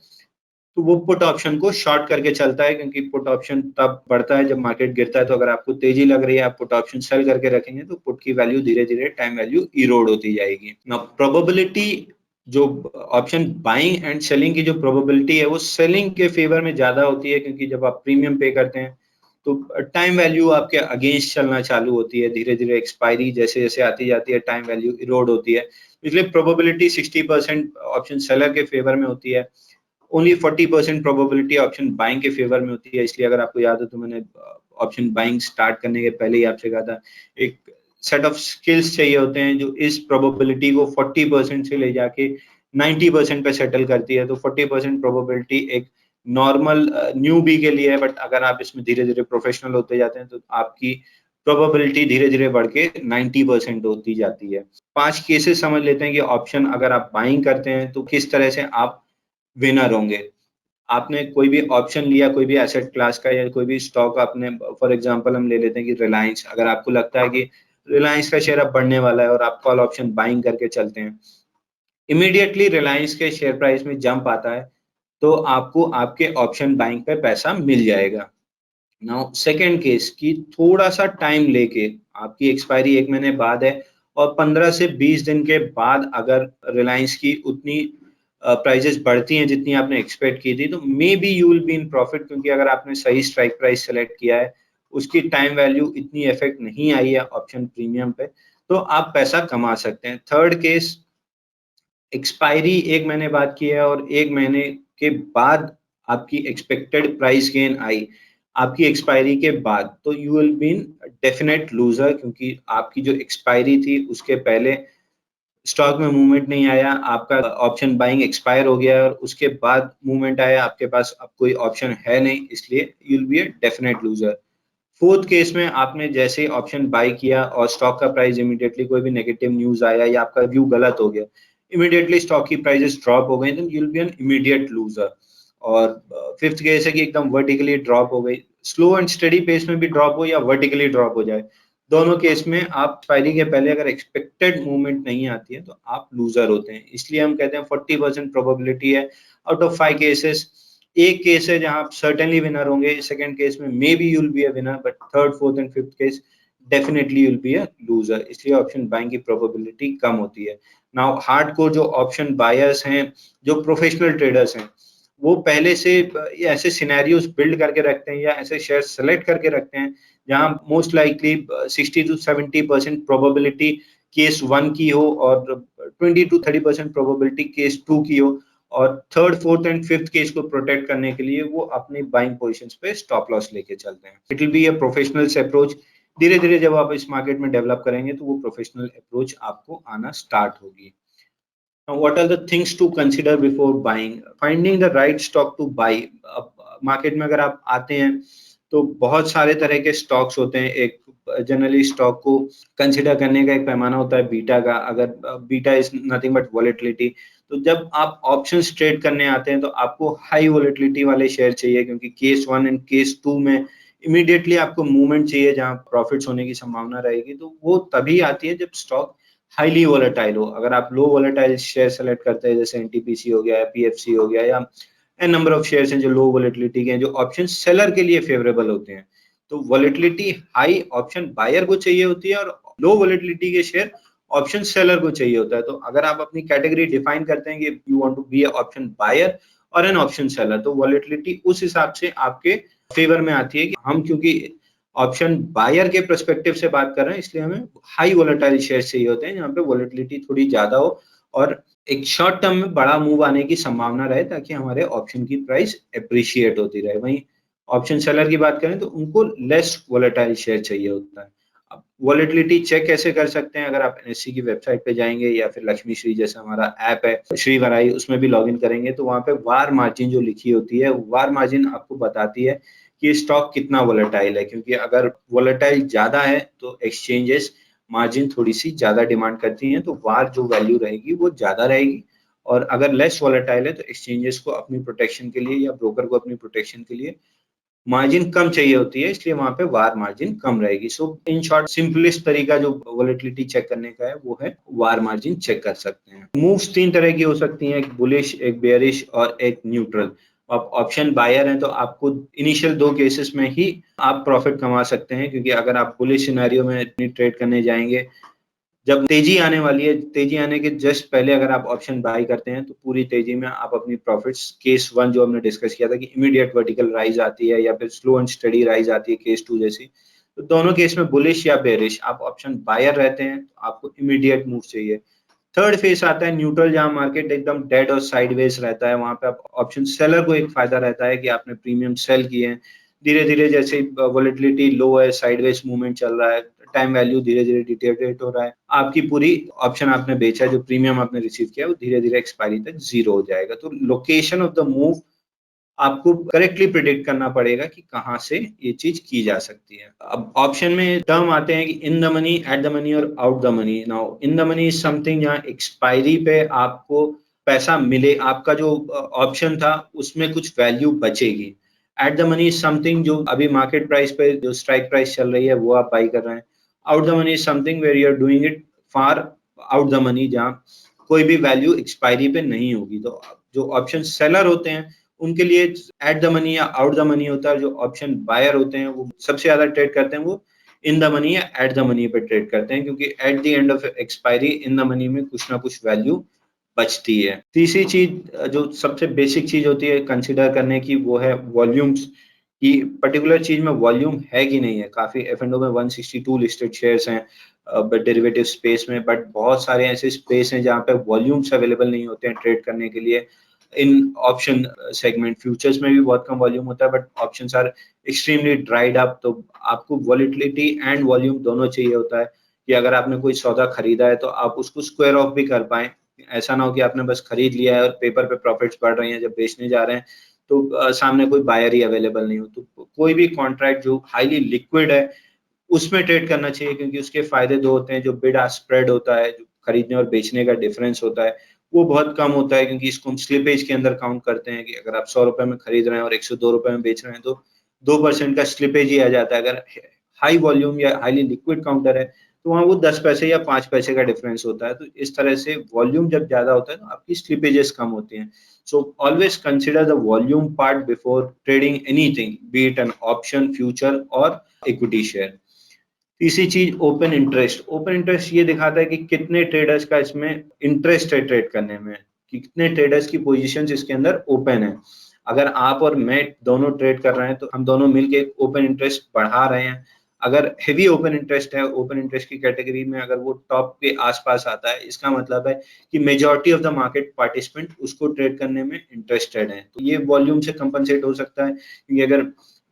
तो वो पुट ऑप्शन को शॉर्ट करके चलता है, क्योंकि पुट ऑप्शन तब बढ़ता है जब मार्केट गिरता है। तो अगर आपको तेजी लग रही है, आप पुट ऑप्शन सेल करके रखेंगे तो पुट की वैल्यू धीरे धीरे टाइम वैल्यू इरोड होती जाएगी। नाउ प्रोबेबिलिटी, जो ऑप्शन बाइंग एंड सेलिंग की जो प्रोबेबिलिटी है वो सेलिंग के फेवर में ज्यादा होती है, क्योंकि जब आप प्रीमियम पे करते हैं तो टाइम वैल्यू आपके अगेंस्ट चलना चालू होती है। धीरे धीरे एक्सपायरी जैसे जैसे आती जाती है टाइम वैल्यू इरोड होती है। इसलिए प्रोबेबिलिटी 60% ऑप्शन सेलर के फेवर में होती है, ओनली 40% प्रोबेबिलिटी ऑप्शन बाइंग के फेवर में होती है। इसलिए अगर आपको याद हो तो मैंने ऑप्शन बाइंग स्टार्ट करने के पहले ही आपसे कहा था, एक सेट ऑफ स्किल्स चाहिए होते हैं जो इस प्रोबेबिलिटी को 40% से ले जाके 90% पे सेटल करती है। तो 40% प्रोबेबिलिटी एक नॉर्मल न्यूबी के लिए है, बट अगर आप इसमें धीरे धीरे प्रोफेशनल होते जाते हैं तो आपकी प्रोबेबिलिटी धीरे धीरे बढ़ के 90% होती जाती है। 5 केसेस समझ लेते हैं कि ऑप्शन अगर आप बाइंग करते हैं तो किस तरह से आप विनर होंगे। आपने कोई भी ऑप्शन लिया, कोई भी एसेट क्लास का या कोई भी स्टॉक आपने, फॉर एग्जांपल हम ले लेते हैं कि रिलायंस, अगर आपको लगता है कि रिलायंस का शेयर अब बढ़ने वाला है और आप कॉल ऑप्शन बाइंग करके चलते हैं, इमीडिएटली रिलायंस के शेयर प्राइस में जंप आता है तो आपको आपके ऑप्शन बाइंग पे पैसा मिल जाएगा। नाउ सेकेंड केस कि थोड़ा सा टाइम लेके, आपकी एक्सपायरी 1 महीने बाद है और 15 से 20 दिन के बाद अगर रिलायंस की उतनी प्राइजेस बढ़ती हैं जितनी आपने एक्सपेक्ट की थी, तो may be you will be in profit, क्योंकि अगर आपने सही स्ट्राइक प्राइस सेलेक्ट किया है, उसकी टाइम वैल्यू इतनी इफेक्ट नहीं आई है ऑप्शन प्रीमियम पे, तो आप पैसा कमा सकते हैं। थर्ड केस, एक्सपायरी 1 महीने बाद की है और 1 महीने के बाद आपकी एक्सपेक्टेड प्राइस गेन आई आपकी एक्सपायरी के बाद, तो you will be in definite loser, क्योंकि आपकी जो एक्सपायरी थी उसके पहले स्टॉक में मूवमेंट नहीं आया, आपका ऑप्शन बाइंग एक्सपायर हो गया और उसके बाद मूवमेंट आया, आपके पास अब कोई ऑप्शन है नहीं, इसलिए you will be a definite loser. Fourth case में आपने जैसे ही ऑप्शन बाय किया और स्टॉक का प्राइस इमीडिएटली कोई भी नेगेटिव न्यूज आया या आपका व्यू गलत हो गया, इमीडिएटली स्टॉक की प्राइसेस ड्रॉप हो गई, then you will be an immediate loser. और फिफ्थ केस है कि एकदम वर्टिकली ड्रॉप हो गई, स्लो एंड स्टडी पेस में भी ड्रॉप हो या वर्टिकली ड्रॉप हो जाए, दोनों केस में आप एक्सपायरी के पहले अगर एक्सपेक्टेड मूवमेंट नहीं आती है तो आप लूजर होते हैं। इसलिए हम कहते हैं 40% प्रोबेबिलिटी है आउट ऑफ 5 केसेस। एक केस है जहां आप सर्टेनली विनर होंगे, सेकंड केस में may be you'll be a winner, but third fourth and fifth case definitely you'll be a loser. इसलिए ऑप्शन बाइंग की प्रोबेबिलिटी कम होती है। नाउ हार्डकोर जो ऑप्शन बायर्स हैं, जो प्रोफेशनल ट्रेडर्स हैं, वो पहले से ऐसे सिनेरियोस बिल्ड करके रखते हैं या ऐसे शेयर सेलेक्ट करके रखते हैं जहां most likely 60 to 70% probability case 1 की हो और 20 to 30% प्रोबेबिलिटी केस 2 की हो, और third fourth and fifth case को प्रोटेक्ट करने के लिए वो अपनी बाइंग पोजीशंस पे स्टॉप लॉस लेके चलते हैं। It will be a professional approach. धीरे धीरे जब आप इस मार्केट में डेवलप करेंगे तो वो प्रोफेशनल अप्रोच आपको आना स्टार्ट होगी। Now, what are the things to consider before buying? Finding the right stock to buy. अब मार्केट में अगर आप आते हैं तो बहुत सारे तरह के स्टॉक्स होते हैं। एक जनरली स्टॉक को कंसिडर करने का एक पैमाना होता है बीटा का। अगर beta is nothing but volatility, तो जब आप ऑप्शंस ट्रेड करने आते हैं तो आपको हाई वॉलेटिलिटी वाले शेयर चाहिए, क्योंकि केस 1 एंड केस 2 में इमीडिएटली आपको मूवमेंट चाहिए जहां प्रॉफिट्स होने की संभावना रहेगी। तो वो तभी आती है जब स्टॉक हाईली वोलेटाइल हो। अगर आप लो वोलेटाइल शेयर सेलेक्ट करते हैं, जैसे एनटीपीसी हो गया या पीएफसी हो गया या एन नंबर ऑफ शेयर्स हैं जो लो वोलेटिलिटी के हैं, जो ऑप्शन सेलर के लिए फेवरेबल होते हैं, तो वोलेटिलिटी हाई ऑप्शन बायर को चाहिए होती है और लो वोलेटिलिटी के शेयर ऑप्शन सेलर को चाहिए होता है। तो अगर आप अपनी कैटेगरी डिफाइन करते हैं कि you want to be a option buyer और एन ऑप्शन सेलर, तो वोलेटिलिटी उस हिसाब से आपके फेवर में आती है कि हम क्योंकि ऑप्शन बायर के पर्सपेक्टिव से बात कर रहे हैं, इसलिए हमें हाई वोलेटाइल शेयर चाहिए होते हैं जहाँ पे वोलेटिलिटी थोड़ी ज्यादा हो और एक शॉर्ट टर्म में बड़ा मूव आने की संभावना रहे, ताकि हमारे ऑप्शन की प्राइस एप्रिशिएट होती रहे। वहीं ऑप्शन सेलर की बात करें तो उनको लेस वोलेटाइल शेयर चाहिए होता है। अब वोलेटिलिटी चेक कैसे कर सकते हैं? अगर आप एनएससी की वेबसाइट पे जाएंगे या फिर लक्ष्मी श्री जैसा हमारा ऐप है श्री वराई, उसमें भी लॉगिन करेंगे तो वहां पे वार मार्जिन जो लिखी होती है, वार मार्जिन आपको बताती है कि स्टॉक कितना वोलेटाइल है। क्योंकि अगर वोलेटाइल ज्यादा है तो एक्सचेंजेस मार्जिन थोड़ी सी ज्यादा डिमांड करती हैं, तो वार जो वैल्यू रहेगी वो ज्यादा रहेगी। और अगर लेस वोलेटाइल है तो एक्सचेंजेस को अपनी प्रोटेक्शन के लिए या ब्रोकर को अपनी प्रोटेक्शन के लिए मार्जिन कम चाहिए होती है, इसलिए वहां पे वार मार्जिन कम रहेगी। सो इन शॉर्ट सिंपलेस्ट तरीका जो वोलेटिलिटी चेक करने का है वो है वार मार्जिन चेक कर सकते हैं। मूव्स 3 तरह की हो सकती हैं, एक बुलिश, एक बेयरिश और एक न्यूट्रल। आप ऑप्शन बायर हैं तो आपको इनिशियल 2 केसेस में ही आप प्रॉफिट कमा सकते हैं, क्योंकि अगर आप बुलिश सिनेरियो में ट्रेड करने जाएंगे, जब तेजी आने वाली है, तेजी आने के जस्ट पहले अगर आप ऑप्शन बाय करते हैं तो पूरी तेजी में आप अपनी प्रॉफिट्स, केस 1 जो हमने डिस्कस किया था कि इमीडिएट वर्टिकल राइज आती है या फिर स्लो एंड स्टडी राइज आती है केस 2 जैसी, तो दोनों केस में बुलिश या बेरिश आप ऑप्शन बायर रहते हैं तो आपको इमीडिएट मूव चाहिए। थर्ड फेस आता है न्यूट्रल, जहां मार्केट एकदम डेड और साइडवेज रहता है। वहां पे आप ऑप्शन सेलर को एक फायदा रहता है कि आपने प्रीमियम सेल किए हैं, धीरे धीरे जैसे वोलेटिलिटी लो है, साइडवेज मूवमेंट चल रहा है, टाइम वैल्यू धीरे धीरे डिटेरियोरेट हो रहा है, आपकी पूरी ऑप्शन आपने बेचा है, जो प्रीमियम आपने रिसीव किया है वो धीरे धीरे एक्सपायरी तक जीरो हो जाएगा। तो लोकेशन ऑफ द मूव आपको करेक्टली प्रिडिक्ट करना पड़ेगा कि कहाँ से ये चीज की जा सकती है। अब ऑप्शन में टर्म आते हैं कि in the money, at the money और out the money. Now in the money is something जहाँ एक्सपायरी पे आपको पैसा मिले, आपका जो ऑप्शन था उसमें कुछ वैल्यू बचेगी। Eight the money is something जो अभी मार्केट प्राइस पे जो स्ट्राइक प्राइस चल रही है वो आप बाई कर रहे हैं। Out the money is something where you are doing it far out the money, जहाँ कोई भी वैल्यू एक्सपायरी पे नहीं होगी। तो जो ऑप्शन सेलर होते हैं उनके लिए एट द मनी या आउट द मनी होता है। जो ऑप्शन बायर होते हैं वो सबसे ज्यादा ट्रेड करते हैं, वो इन द मनी या एट द मनी पे ट्रेड करते हैं, क्योंकि at the end of expiry in the money में कुछ ना कुछ वैल्यू बचती है। तीसरी चीज जो सबसे बेसिक चीज होती है कंसिडर करने की, वो है वॉल्यूम्स, कि पर्टिकुलर चीज में वॉल्यूम है कि नहीं है। काफी एफ&ओ में 162 लिस्टेड शेयर्स हैं डेरिवेटिव स्पेस में, बट बहुत सारे ऐसे स्पेस हैं जहाँ पे वॉल्यूम्स अवेलेबल नहीं होते हैं ट्रेड करने के लिए। इन ऑप्शन सेगमेंट फ्यूचर्स में भी बहुत कम वॉल्यूम होता है, but options are extremely dried up, तो आपको वॉलेटिलिटी एंड वॉल्यूम दोनों चाहिए होता है। कि अगर आपने कोई सौदा खरीदा है तो आप उसको स्क्वायर ऑफ भी कर पाएं। ऐसा ना हो कि आपने बस खरीद लिया है और पेपर पे प्रॉफिट्स बढ़ रही हैं, जब बेचने जा रहे हैं तो सामने कोई बायर ही अवेलेबल नहीं हो। तो कोई भी कॉन्ट्रैक्ट जो हाईली लिक्विड है उसमें ट्रेड करना चाहिए, क्योंकि उसके फायदे दो होते हैं। जो बिड आस्क स्प्रेड होता है, जो खरीदने और बेचने का डिफरेंस होता है, वो बहुत कम होता है, क्योंकि इसको हम स्लिपेज के अंदर काउंट करते हैं कि अगर आप 100 रुपए में खरीद रहे हैं और 102 रुपए में बेच रहे हैं तो 2% का स्लिपेज ही आ जाता है। अगर हाई वॉल्यूम या हाईली लिक्विड काउंटर है तो वहां वो 10 पैसे या 5 पैसे का डिफरेंस होता है। तो इस तरह से वॉल्यूम जब ज्यादा होता है तो आपकी स्लिपेजेस कम होती हैं। So always consider the volume part before trading anything, be it an option, future or equity share. तीसरी चीज ओपन इंटरेस्ट। ओपन इंटरेस्ट ये दिखाता है कि कितने ट्रेडर्स का इसमें इंटरेस्ट है ट्रेड करने में, कि कितने ट्रेडर्स की पोजीशंस इसके अंदर ओपन है। अगर आप और मैं दोनों ट्रेड कर रहे हैं तो हम दोनों मिलके ओपन इंटरेस्ट बढ़ा रहे हैं। अगर हेवी ओपन इंटरेस्ट है, ओपन इंटरेस्ट की कैटेगरी में अगर वो टॉप के आसपास आता है, इसका मतलब है कि majority of the market participant उसको ट्रेड करने में इंटरेस्टेड है। तो ये वॉल्यूम से कंपनसेट हो सकता है, क्योंकि अगर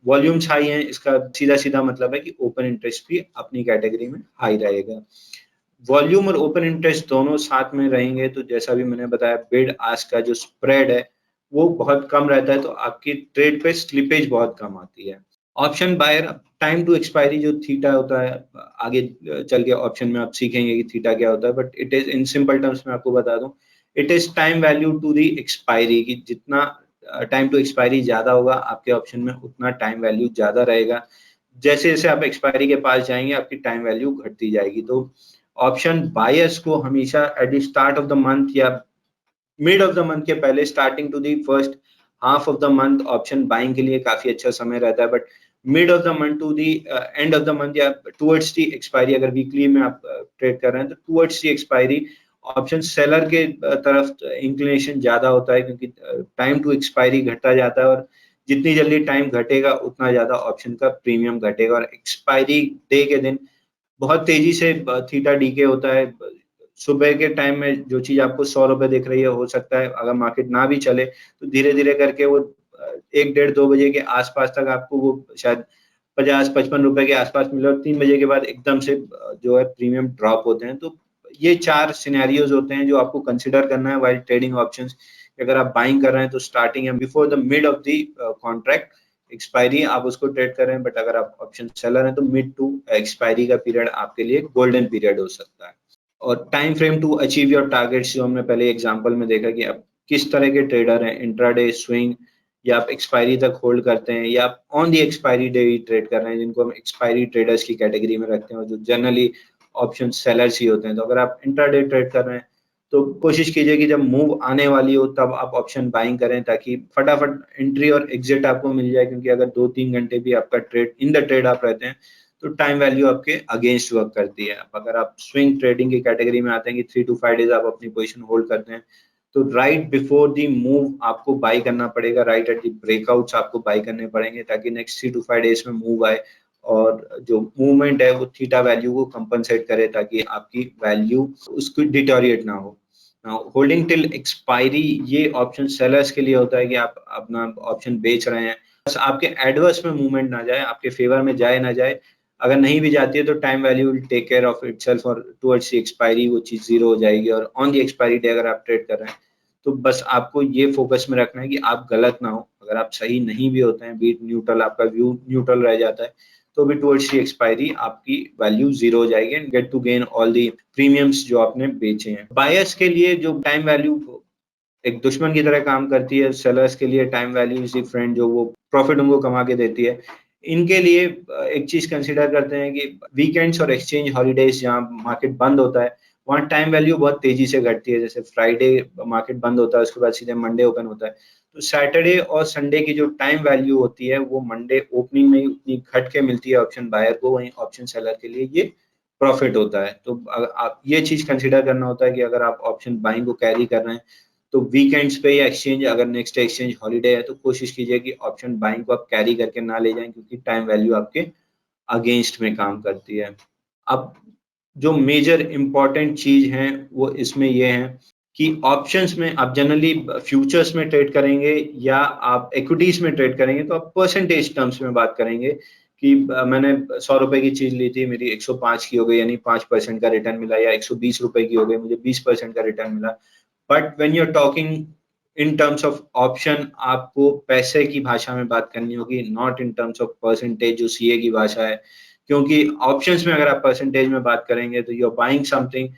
वॉल्यूम्स हाई हैं, इसका सीधा सीधा मतलब है कि ओपन इंटरेस्ट भी अपनी कैटेगरी में हाई रहेगा। वॉल्यूम और ओपन इंटरेस्ट दोनों साथ में रहेंगे तो जैसा भी मैंने बताया, बिड आस्क का जो स्प्रेड है वो बहुत कम रहता है, तो आपकी ट्रेड पे स्लिपेज बहुत कम आती है। Option buyer, time to expiry जो थीटा होता है, आगे चल के ऑप्शन में आप सीखेंगे कि थीटा क्या होता है, but it is in simple terms में आपको बता दूं, it is time value to the expiry, कि जितना टाइम टू एक्सपायरी ज्यादा होगा आपके ऑप्शन में उतना टाइम वैल्यू ज्यादा रहेगा। जैसे जैसे आप एक्सपायरी के पास जाएंगे आपकी टाइम वैल्यू घटती जाएगी। तो ऑप्शन बायर्स को हमेशा at the start of the month या मिड ऑफ द मंथ के पहले, starting to the first half of the month, option buying के लिए काफी अच्छा समय रहता है। But mid of the month to the end of the month या टुवर्ड्स द एक्सपायरी, अगर वीकली में आप ट्रेड कर रहे हैं तो towards the expiry option seller के तरफ इंक्लिनेशन ज्यादा होता है, क्योंकि टाइम टू एक्सपायरी घटता जाता है और जितनी जल्दी टाइम घटेगा उतना ज्यादा ऑप्शन का प्रीमियम घटेगा। और एक्सपायरी डे के दिन बहुत तेजी से थीटा डीके होता है। सुबह के टाइम में जो चीज आपको 100 रुपए दिख रही है, हो सकता है अगर मार्केट ना भी चले तो धीरे धीरे करके वो 1 डेढ़ 2 बजे के आसपास तक आपको वो शायद 50 55 रुपए के आसपास मिले, और 3 बजे के बाद एकदम से जो है प्रीमियम ड्रॉप होते हैं। तो ये 4 सिनेरियोज होते हैं जो आपको कंसिडर करना है वाइल ट्रेडिंग ऑप्शंस। अगर आप बाइंग कर रहे हैं तो स्टार्टिंग या before the mid of the contract expiry आप उसको ट्रेड कर रहे हैं, बट अगर आप ऑप्शन सेलर हैं तो मिड टू एक्सपायरी का पीरियड आपके लिए गोल्डन पीरियड हो सकता है। और time frame to achieve your targets, जो हमने पहले एग्जांपल में देखा कि आप किस तरह के ट्रेडर हैं, इंट्राडे, स्विंग, या आप एक्सपायरी तक होल्ड करते हैं, या आप on the expiry day he trade कर रहे हैं, जिनको हम एक्सपायरी ट्रेडर्स की कैटेगरी में रखते हैं और जो जनरली ऑप्शन सेलर्स ही होते हैं। तो अगर आप इंट्राडे ट्रेड कर रहे हैं तो कोशिश कीजिए कि जब मूव आने वाली हो तब आप ऑप्शन बाइंग करें, ताकि फटाफट एंट्री और एग्जिट आपको मिल जाए। क्योंकि अगर 2-3 घंटे भी आपका ट्रेड इन द ट्रेड आप रहते हैं तो टाइम वैल्यू आपके अगेंस्ट वर्क करती है। अगर आप स्विंग ट्रेडिंग की कैटेगरी में आते हैं कि 3 to 5 डेज आप अपनी पोजीशन होल्ड करते हैं, तो राइट बिफोर दी मूव आपको बाई करना पड़ेगा, राइट एट दी ब्रेकआउट्स आपको बाई करने पड़ेंगे, ताकि नेक्स्ट 3 to 5 डेज में मूव आए और जो मूवमेंट है वो थीटा वैल्यू को कंपनसेट करे, ताकि आपकी वैल्यू उसको डिटोरिएट ना हो। होल्डिंग टिल एक्सपायरी, ये ऑप्शन सेलर्स के लिए होता है कि आप अपना ऑप्शन बेच रहे हैं, बस आपके एडवर्स में मूवमेंट ना जाए, आपके फेवर में जाए ना जाए। अगर नहीं भी जाती है तो time value will take care of itself, और टुवर्ड्स द एक्सपायरी वो चीज जीरो हो जाएगी। और ऑन द एक्सपायरी डे अगर आप ट्रेड कर रहे हैं तो बस आपको ये फोकस में रखना है कि आप गलत ना हो। अगर आप सही नहीं भी होते हैं, बीट न्यूट्रल, आपका व्यू न्यूट्रल रह जाता है, तो भी टुवर्ड्स द एक्सपायरी आपकी वैल्यू जीरो हो जाएगी and get to gain all the premiums जो आपने बेचे हैं। बायर्स के लिए जो टाइम वैल्यू एक दुश्मन की तरह काम करती है, सेलर्स के लिए time value is the friend, जो वो प्रॉफिट उनको कमा के देती है। इनके लिए एक चीज कंसीडर करते हैं कि वीकेंड्स और एक्सचेंज हॉलीडेज जहाँ मार्केट बंद होता है वहाँ टाइम वैल्यू बहुत तेजी से घटती है। जैसे फ्राइडे मार्केट बंद होता है, उसके बाद सीधे मंडे ओपन होता है, तो सैटरडे और संडे की जो टाइम वैल्यू होती है वो मंडे ओपनिंग में ही उतनी घट के मिलती है ऑप्शन बायर को, वहीं ऑप्शन सेलर के लिए ये प्रॉफिट होता है। तो आप ये चीज कंसीडर करना होता है कि अगर आप ऑप्शन बाइंग को कैरी कर रहे हैं तो वीकेंड्स पे या एक्सचेंज, अगर नेक्स्ट एक्सचेंज हॉलीडे है तो कोशिश कीजिए कि ऑप्शन बाइंग को आप कैरी करके ना ले जाएं, क्योंकि टाइम वैल्यू आपके अगेंस्ट में काम करती है। अब जो मेजर इंपॉर्टेंट चीज है वो इसमें ये है कि ऑप्शंस में आप जनरली फ्यूचर्स में ट्रेड करेंगे या आप इक्विटीज में ट्रेड करेंगे तो आप परसेंटेज टर्म्स में बात करेंगे कि मैंने 100 रुपए की चीज ली थी, मेरी 105 की हो गई, यानी 5% का रिटर्न मिला, या 120 रुपए की हो गई, मुझे 20% का रिटर्न मिला। But when you are talking in terms of option, आपको पैसे की भाषा में बात करनी होगी, not in terms of percentage जो सीए की भाषा है। क्योंकि ऑप्शंस में अगर आप परसेंटेज में बात करेंगे तो यू आर बाइंग समथिंग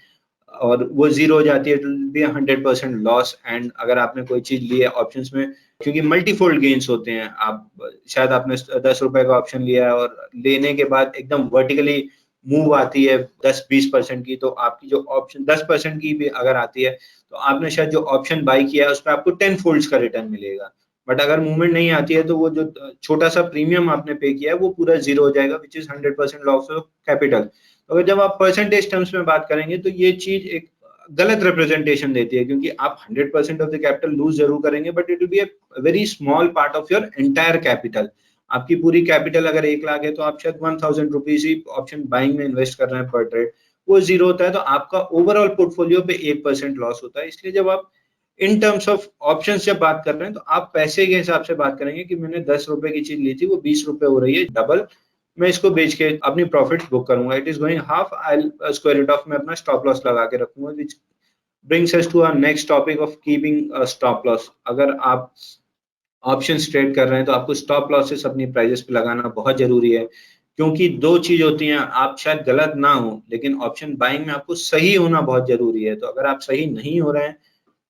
और वो जीरो हो जाती है, it will be 100% loss. And अगर आपने कोई चीज ली है ऑप्शंस में, क्योंकि मल्टीफोल्ड गेन्स होते हैं, आप शायद आपने 10 रुपए का ऑप्शन लिया है और लेने के बाद एकदम वर्टिकली मूव आती है 10-20% की, तो आपकी जो ऑप्शन 10% की भी अगर आती है तो आपने शायद जो ऑप्शन बाई किया है उस पर आपको 10 फोल्ड्स का रिटर्न मिलेगा। बट अगर मूवमेंट नहीं आती है तो वो जो छोटा सा प्रीमियम आपने पे किया है वो पूरा जीरो हो जाएगा, which is 100% loss of capital. अगर जब आप परसेंटेज टर्म्स में बात करेंगे तो ये चीज एक गलत रिप्रेजेंटेशन देती है, क्योंकि आप 100% ऑफ द कैपिटल लूज जरूर करेंगे, but it will be a very small part of your entire capital. आपकी पूरी कैपिटल अगर 1 लाख है तो आप शायद 1000 रुपीज ही ऑप्शन बाइंग में इन्वेस्ट कर रहे हैं पर ट्रेड, वो जीरो होता है तो आपका ओवरऑल पोर्टफोलियो पे 1% लॉस होता है। इसलिए जब आप इन टर्म्स ऑफ ऑप्शंस जब बात कर रहे हैं तो आप पैसे के हिसाब से बात करेंगे कि मैंने 10 रुपए की चीज ली थी, वो 20 रुपए हो रही है डबल, मैं इसको बेच के अपनी प्रॉफिट बुक करूंगा, it is going half, I square it off, मैं अपना स्टॉप लॉस लगा के रखूंगा। Which brings us to our next topic of keeping stop loss. अगर आप ऑप्शंस ट्रेड कर रहे हैं तो आपको स्टॉप लॉसेस अपनी प्राइजेस पे लगाना बहुत जरूरी है, क्योंकि दो चीज होती हैं, आप शायद गलत ना हो लेकिन ऑप्शन बाइंग में आपको सही होना बहुत जरूरी है। तो अगर आप सही नहीं हो रहे हैं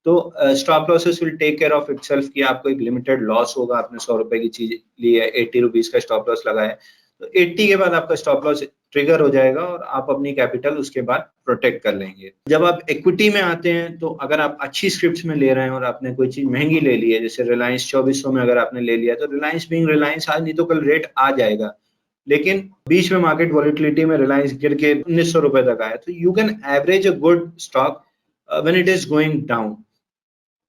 तो stop losses will take care of itself, कि आपको एक लिमिटेड लॉस होगा। आपने 100 रुपए की चीज ली है, 80 रुपीज का स्टॉप लॉस लगाया है, तो 80 के बाद आपका स्टॉप लॉस ट्रिगर हो जाएगा और आप अपनी कैपिटल उसके बाद प्रोटेक्ट कर लेंगे। जब आप इक्विटी में आते हैं तो अगर आप अच्छी स्क्रिप्ट्स में ले रहे हैं और आपने कोई चीज महंगी ले ली है, जैसे रिलायंस 2400 में अगर आपने ले लिया, तो रिलायंस बीइंग रिलायंस आज नहीं तो कल रेट आ जाएगा, लेकिन बीच में मार्केट वॉलिटिलिटी में रिलायंस गिर के 1900 रुपए तक आया, तो you can average a good stock when it is going down,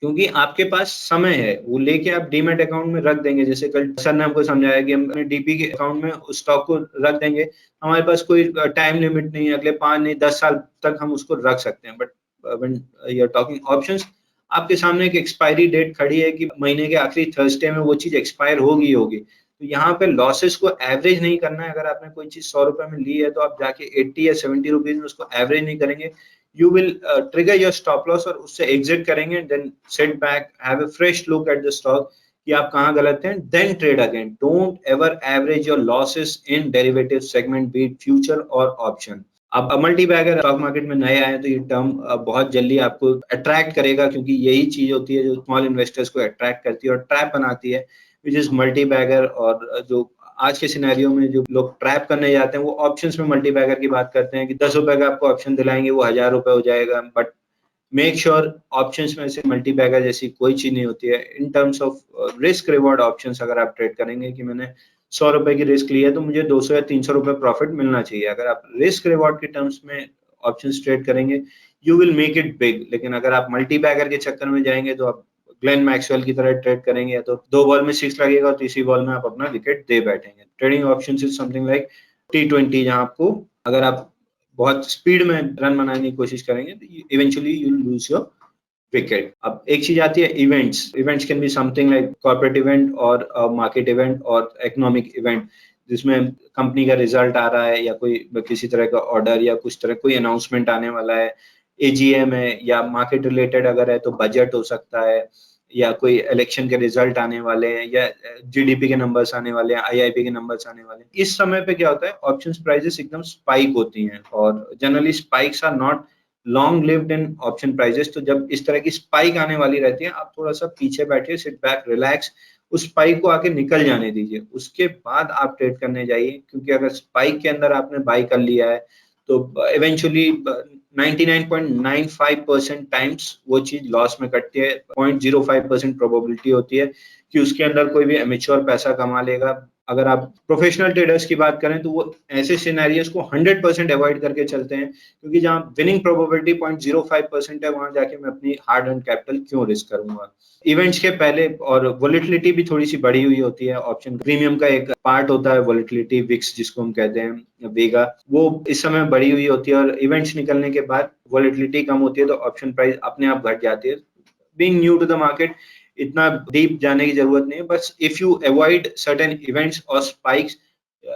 क्योंकि आपके पास समय है, वो लेके आप डीमैट अकाउंट में रख देंगे। जैसे कल सर ने हमको समझाया कि हम अपने डीपी के अकाउंट में उस स्टॉक को रख देंगे, हमारे पास कोई टाइम लिमिट नहीं है, अगले 5 नहीं 10 साल तक हम उसको रख सकते हैं। But when you are talking options, आपके सामने एक एक्सपायरी डेट खड़ी है कि महीने के आखिरी थर्सडे में वो चीज एक्सपायर होगी ही होगी। तो यहाँ पे लॉसेस को एवरेज नहीं करना है। अगर आपने कोई चीज 100 रुपए में ली है तो आप जाके 80 या 70 रुपीज में उसको एवरेज नहीं करेंगे, you will trigger your stop loss और उससे एग्जिट करेंगे, then sit back, have a fresh look at the stock कि आप कहाँ गलत हैं, then trade again. Don't ever average your losses in derivative segment, be it future or option. आप multi bagger stock market में नए आए तो ये टर्म बहुत जल्दी आपको अट्रैक्ट करेगा, क्योंकि यही चीज होती है जो स्मॉल इन्वेस्टर्स को अट्रैक्ट करती है और ट्रैप बनाती है, विच इज मल्टी बैगर। और जो आज के सिनेरियो में जो लोग ट्रैप करने जाते हैं वो ऑप्शंस में मल्टी बैगर की बात करते हैं कि 10 रुपए का आपको ऑप्शन दिलाएंगे, वो 1000 रुपए हो जाएगा। बट मेक श्योर ऑप्शंस में से मल्टी बैगर जैसी कोई चीज नहीं होती है। इन terms of risk reward options अगर आप ट्रेड करेंगे कि मैंने 100 रुपए की रिस्क ली है तो मुझे 200 या 300 रुपए प्रॉफिट मिलना चाहिए, अगर आप रिस्क रिवॉर्ड के टर्म्स में ऑप्शंस ट्रेड करेंगे you will make it big. लेकिन अगर आप मल्टी बैगर के चक्कर में जाएंगे तो आप ग्लेन मैक्सवेल की तरह ट्रेड करेंगे, या तो 2 बॉल में 6 लगेगा और तीसरी बॉल में आप अपना विकेट दे बैठेंगे। Trading options is something like T20, जहां आपको अगर आप बहुत स्पीड में रन बनाने की कोशिश करेंगे तो eventually you lose your wicket. अब एक चीज आती है events. Events can be something like corporate event और मार्केट इवेंट और इकोनॉमिक इवेंट, जिसमें कंपनी का रिजल्ट आ रहा है या कोई किसी तरह का ऑर्डर या कुछ तरह कोई अनाउंसमेंट आने वाला है, एजीएम है, या मार्केट रिलेटेड अगर है तो बजट हो सकता है, या कोई इलेक्शन के रिजल्ट आने वाले हैं, या जीडीपी के नंबर्स आने वाले हैं, आईआईपी के नंबर्स आने वाले हैं। इस समय पे क्या होता है, ऑप्शंस प्राइसेस एकदम स्पाइक होती हैं और generally spikes are not long lived in option prices. तो जब इस तरह की स्पाइक आने वाली रहती है, आप थोड़ा सा पीछे बैठिए, सिट बैक, रिलैक्स, उस स्पाइक को आके निकल जाने दीजिए, उसके बाद आप ट्रेड करने जाइए। क्योंकि अगर स्पाइक के अंदर आपने बाई कर लिया है तो इवेंचुअली 99.95% टाइम्स वो चीज लॉस में कटती है। 0.05% प्रोबेबिलिटी होती है कि उसके अंदर कोई भी एमेच्योर पैसा कमा लेगा। अगर आप प्रोफेशनल ट्रेडर्स की बात करें तो वो ऐसे सिनेरियोस को 100% अवॉइड करके चलते हैं, क्योंकि जहां विनिंग प्रोबेबिलिटी 0.05% है, वहां जाके मैं अपनी हार्ड अर्न कैपिटल क्यों रिस्क करूंगा। इवेंट्स के पहले और वोलेटिलिटी भी थोड़ी सी बढ़ी हुई होती है। ऑप्शन प्रीमियम का एक पार्ट होता है वोलेटिलिटी, विक्स जिसको हम कहते हैं, वेगा, वो इस समय बढ़ी हुई होती है और इवेंट्स निकलने के बाद वोलेटिलिटी कम होती है तो ऑप्शन प्राइस अपने आप घट जाती है। Being new to the market इतना डीप जाने की जरूरत नहीं है, बस if you avoid certain events और spikes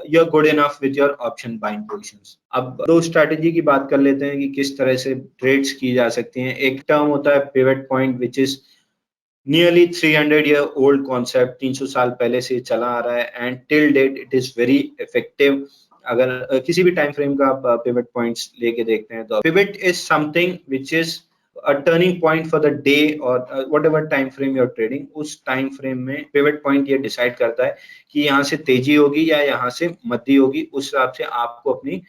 you're good enough with your option buying positions. अब दो स्ट्रैटेजी की बात कर लेते हैं कि किस तरह से ट्रेड्स की जा सकती हैं। एक टर्म होता है pivot point, which is nearly 300-year-old concept, 300 साल पहले से चला आ रहा है, and till date it is very effective. अगर किसी भी टाइम फ्रेम का आप पिवट पॉइंट्स लेके देखते हैं तो pivot is something which is a turning point for the day or whatever time frame you're trading, उस टाइम फ्रेम में पिवट पॉइंट ये डिसाइड करता है कि यहाँ से तेजी होगी या यहाँ से मद्दी होगी, उस हिसाब से आपको अपनी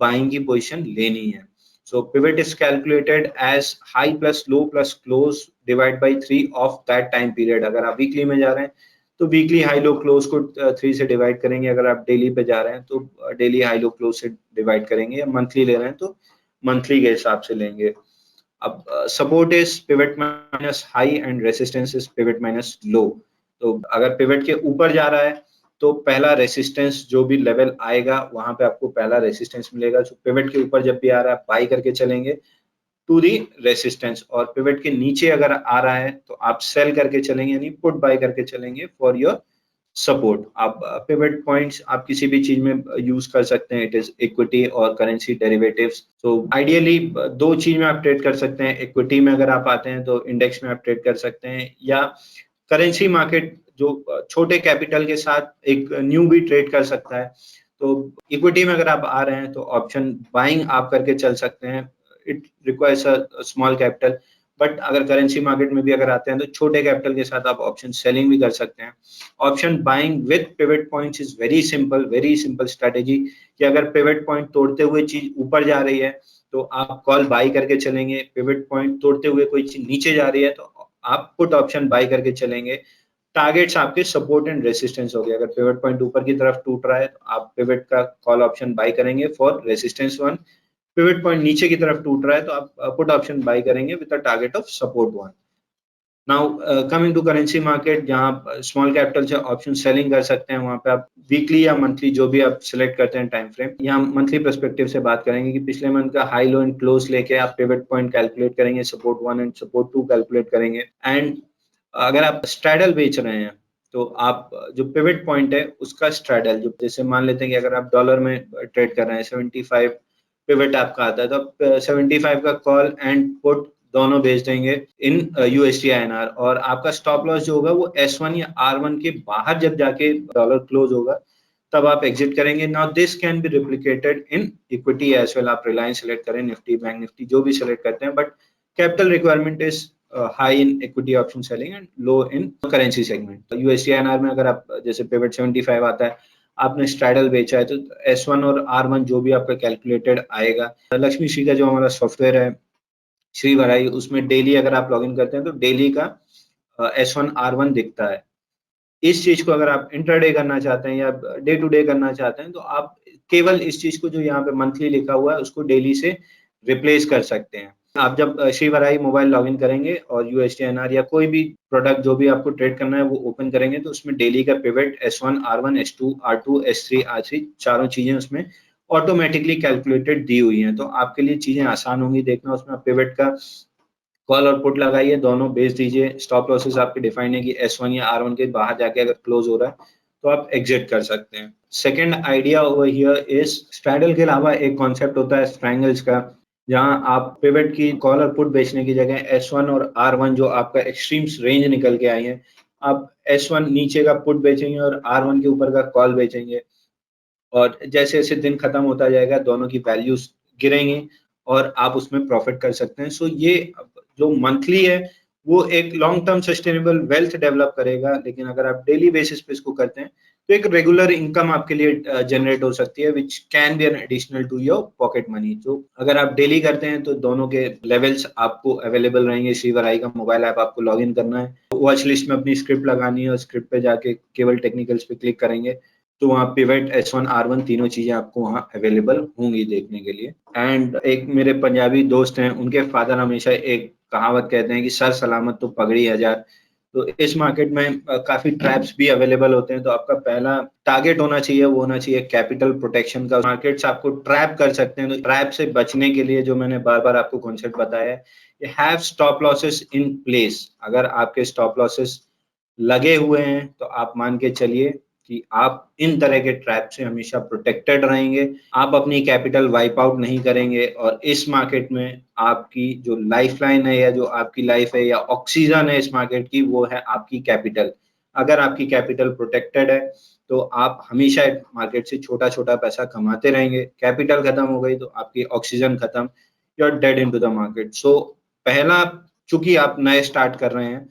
बाइंग की पोजीशन लेनी है। So pivot is calculated as high plus low plus close divided by 3 of that time period। अगर आप वीकली में जा रहे हैं तो वीकली हाई लो क्लोज को 3 से डिवाइड करेंगे, अगर आप डेली पे जा रहे हैं तो डेली हाई लो क्लोज से डिवाइड करेंगे, या मंथली ले रहे हैं तो मंथली के हिसाब से लेंगे। अब support is pivot minus high and resistance is pivot minus low. तो अगर पिवट के ऊपर जा रहा है तो पहला रेसिस्टेंस जो भी लेवल आएगा वहां पे आपको पहला रेसिस्टेंस मिलेगा। तो पिवट के ऊपर जब भी आ रहा है बाई करके चलेंगे टू दी रेसिस्टेंस, और पिवट के नीचे अगर आ रहा है तो आप सेल करके चलेंगे, यानी पुट बाय करके चलेंगे फॉर योर सपोर्ट। आप पिवट पॉइंट्स आप किसी भी चीज में यूज कर सकते हैं, इट इज इक्विटी और करेंसी डेरिवेटिव्स। तो आइडियली दो चीज में आप ट्रेड कर सकते हैं। इक्विटी में अगर आप आते हैं तो इंडेक्स में आप ट्रेड कर सकते हैं, या करेंसी मार्केट जो छोटे कैपिटल के साथ एक न्यू भी ट्रेड कर सकता है। तो इक्विटी में अगर आप आ रहे हैं तो ऑप्शन बाइंग आप करके चल सकते हैं, it requires a small capital. But अगर करेंसी मार्केट में भी अगर आते हैं तो छोटे कैपिटल के साथ आप ऑप्शन सेलिंग भी कर सकते हैं। Option buying with pivot points is very simple strategy, कि अगर पिवट पॉइंट तोड़ते हुए चीज ऊपर जा रही है तो आप कॉल बाई करके चलेंगे, पिवट पॉइंट तोड़ते हुए कोई चीज नीचे जा रही है तो आप पुट ऑप्शन बाई करके चलेंगे। टारगेट्स आपके सपोर्ट एंड रेसिस्टेंस हो गए। अगर पिवट पॉइंट ऊपर की तरफ टूट रहा है तो आप पिवट का कॉल ऑप्शन बाई करेंगे फॉर रेसिस्टेंस 1। पिवट पॉइंट नीचे की तरफ टूट रहा है तो आप पुट ऑप्शन बाई करेंगे with the target of support 1। Now coming to currency market, जहां स्मॉल कैपिटल से ऑप्शन सेलिंग कर सकते हैं, वहां पे आप वीकली या मंथली जो भी आप सिलेक्ट करते हैं टाइम फ्रेम। यहाँ मंथली पर्सपेक्टिव से बात करेंगे कि पिछले मंथ का हाई लो एंड क्लोज लेके आप पिवट पॉइंट कैलकुलेट करेंगे, सपोर्ट 1 एंड सपोर्ट 2 कैलकुलेट करेंगे। एंड अगर आप स्ट्रैडल बेच रहे हैं तो आप जो पिवट पॉइंट है उसका स्ट्रैडल, जो जैसे मान लेते हैं कि अगर आप डॉलर में ट्रेड कर रहे हैं 75 पिवट आपका आता है, तो आप 75 का कॉल एंड पुट दोनों भेज देंगे इन USD INR, और आपका स्टॉप लॉस जो होगा वो S1 या R1 के बाहर जब जाके डॉलर क्लोज होगा तब आप एग्जिट करेंगे। Now this can be replicated in equity as well. आप रिलायंस सेलेक्ट करें, निफ्टी, बैंक निफ्टी जो भी सेलेक्ट करते हैं, but capital requirement is high in equity option selling and low in currency segment. USD INR में अगर आप जैसे पिवट 75 आता है, आपने स्ट्रैडल बेचा है तो S1 और R1 जो भी आपका कैलकुलेटेड आएगा। लक्ष्मी श्री का जो हमारा सॉफ्टवेयर है श्री वराई, उसमें डेली अगर आप लॉगिन करते हैं तो डेली का S1 R1 दिखता है। इस चीज को अगर आप इंट्राडे करना चाहते हैं या डे टू डे करना चाहते हैं तो आप केवल इस चीज को जो यहाँ पे मंथली लिखा हुआ है उसको डेली से रिप्लेस कर सकते हैं। आप जब श्री वराई मोबाइल लॉगिन करेंगे और USD INR या कोई भी प्रोडक्ट जो भी आपको ट्रेड करना है वो ओपन करेंगे तो उसमें डेली का pivot S1 R1 S2 R2 S3 R3 चारों चीजें उसमें ऑटोमेटिकली कैलकुलेटेड दी हुई हैं। तो आपके लिए चीजें आसान होंगी देखना। उसमें आप पिवट का कॉल और पुट लगाइए, दोनों बेच दीजिए। स्टॉप लॉसेस आपके डिफाइन है कि S1 या R1 के बाहर जाके अगर क्लोज हो रहा है तो आप एग्जिट कर सकते हैं। Second idea over here is straddle के अलावा एक कॉन्सेप्ट होता है स्ट्रैंगल्स का, जहां आप पिवट की कॉल और पुट बेचने की जगह S1 और R1 जो आपका एक्सट्रीम्स रेंज निकल के आई है, आप S1 नीचे का पुट बेचेंगे और R1 के ऊपर का कॉल बेचेंगे, और जैसे जैसे दिन खत्म होता जाएगा दोनों की वैल्यूज गिरेंगी और आप उसमें प्रॉफिट कर सकते हैं। सो ये जो मंथली है वो एक long term sustainable wealth develop करेगा, लेकिन अगर आप डेली बेसिस पे इसको करते हैं तो एक रेगुलर इनकम आपके लिए जनरेट हो सकती है, which can be an additional to your pocket money. तो अगर आप डेली करते हैं तो दोनों के लेवल्स आपको अवेलेबल रहेंगे। श्री वराई का मोबाइल ऐप आपको लॉग इन करना है, वॉच लिस्ट में अपनी स्क्रिप्ट लगानी है और स्क्रिप्ट पे जाके केवल टेक्निकल्स पे क्लिक करेंगे तो वहाँ पिवट S1 R1 तीनों चीजें आपको वहाँ अवेलेबल होंगी देखने के लिए। एंड एक मेरे पंजाबी दोस्त हैं, उनके फादर हमेशा एक कहावत कहते हैं कि सर सलामत तो पगड़ी हजार। तो इस मार्केट में काफी ट्रैप्स भी अवेलेबल होते हैं, तो आपका पहला टारगेट होना चाहिए वो होना चाहिए कैपिटल प्रोटेक्शन का। मार्केट्स आपको ट्रैप कर सकते हैं, तो ट्रैप से बचने के लिए जो मैंने बार बार आपको कॉन्सेप्ट बताया है, ये have stop losses in place. अगर आपके स्टॉप लॉसेस लगे हुए हैं तो आप मान के चलिए कि आप इन तरह के ट्रैप से हमेशा प्रोटेक्टेड रहेंगे, आप अपनी कैपिटल वाइप आउट नहीं करेंगे और इस मार्केट में आपकी जो लाइफलाइन है या जो आपकी लाइफ है या ऑक्सीजन है इस मार्केट की, वो है आपकी कैपिटल। अगर आपकी कैपिटल प्रोटेक्टेड है तो आप हमेशा मार्केट से छोटा छोटा पैसा कमाते रहेंगे। कैपिटल खत्म हो गई तो आपकी ऑक्सीजन खत्म, you are dead into the market. So पहला, चूंकि आप नए स्टार्ट कर रहे हैं,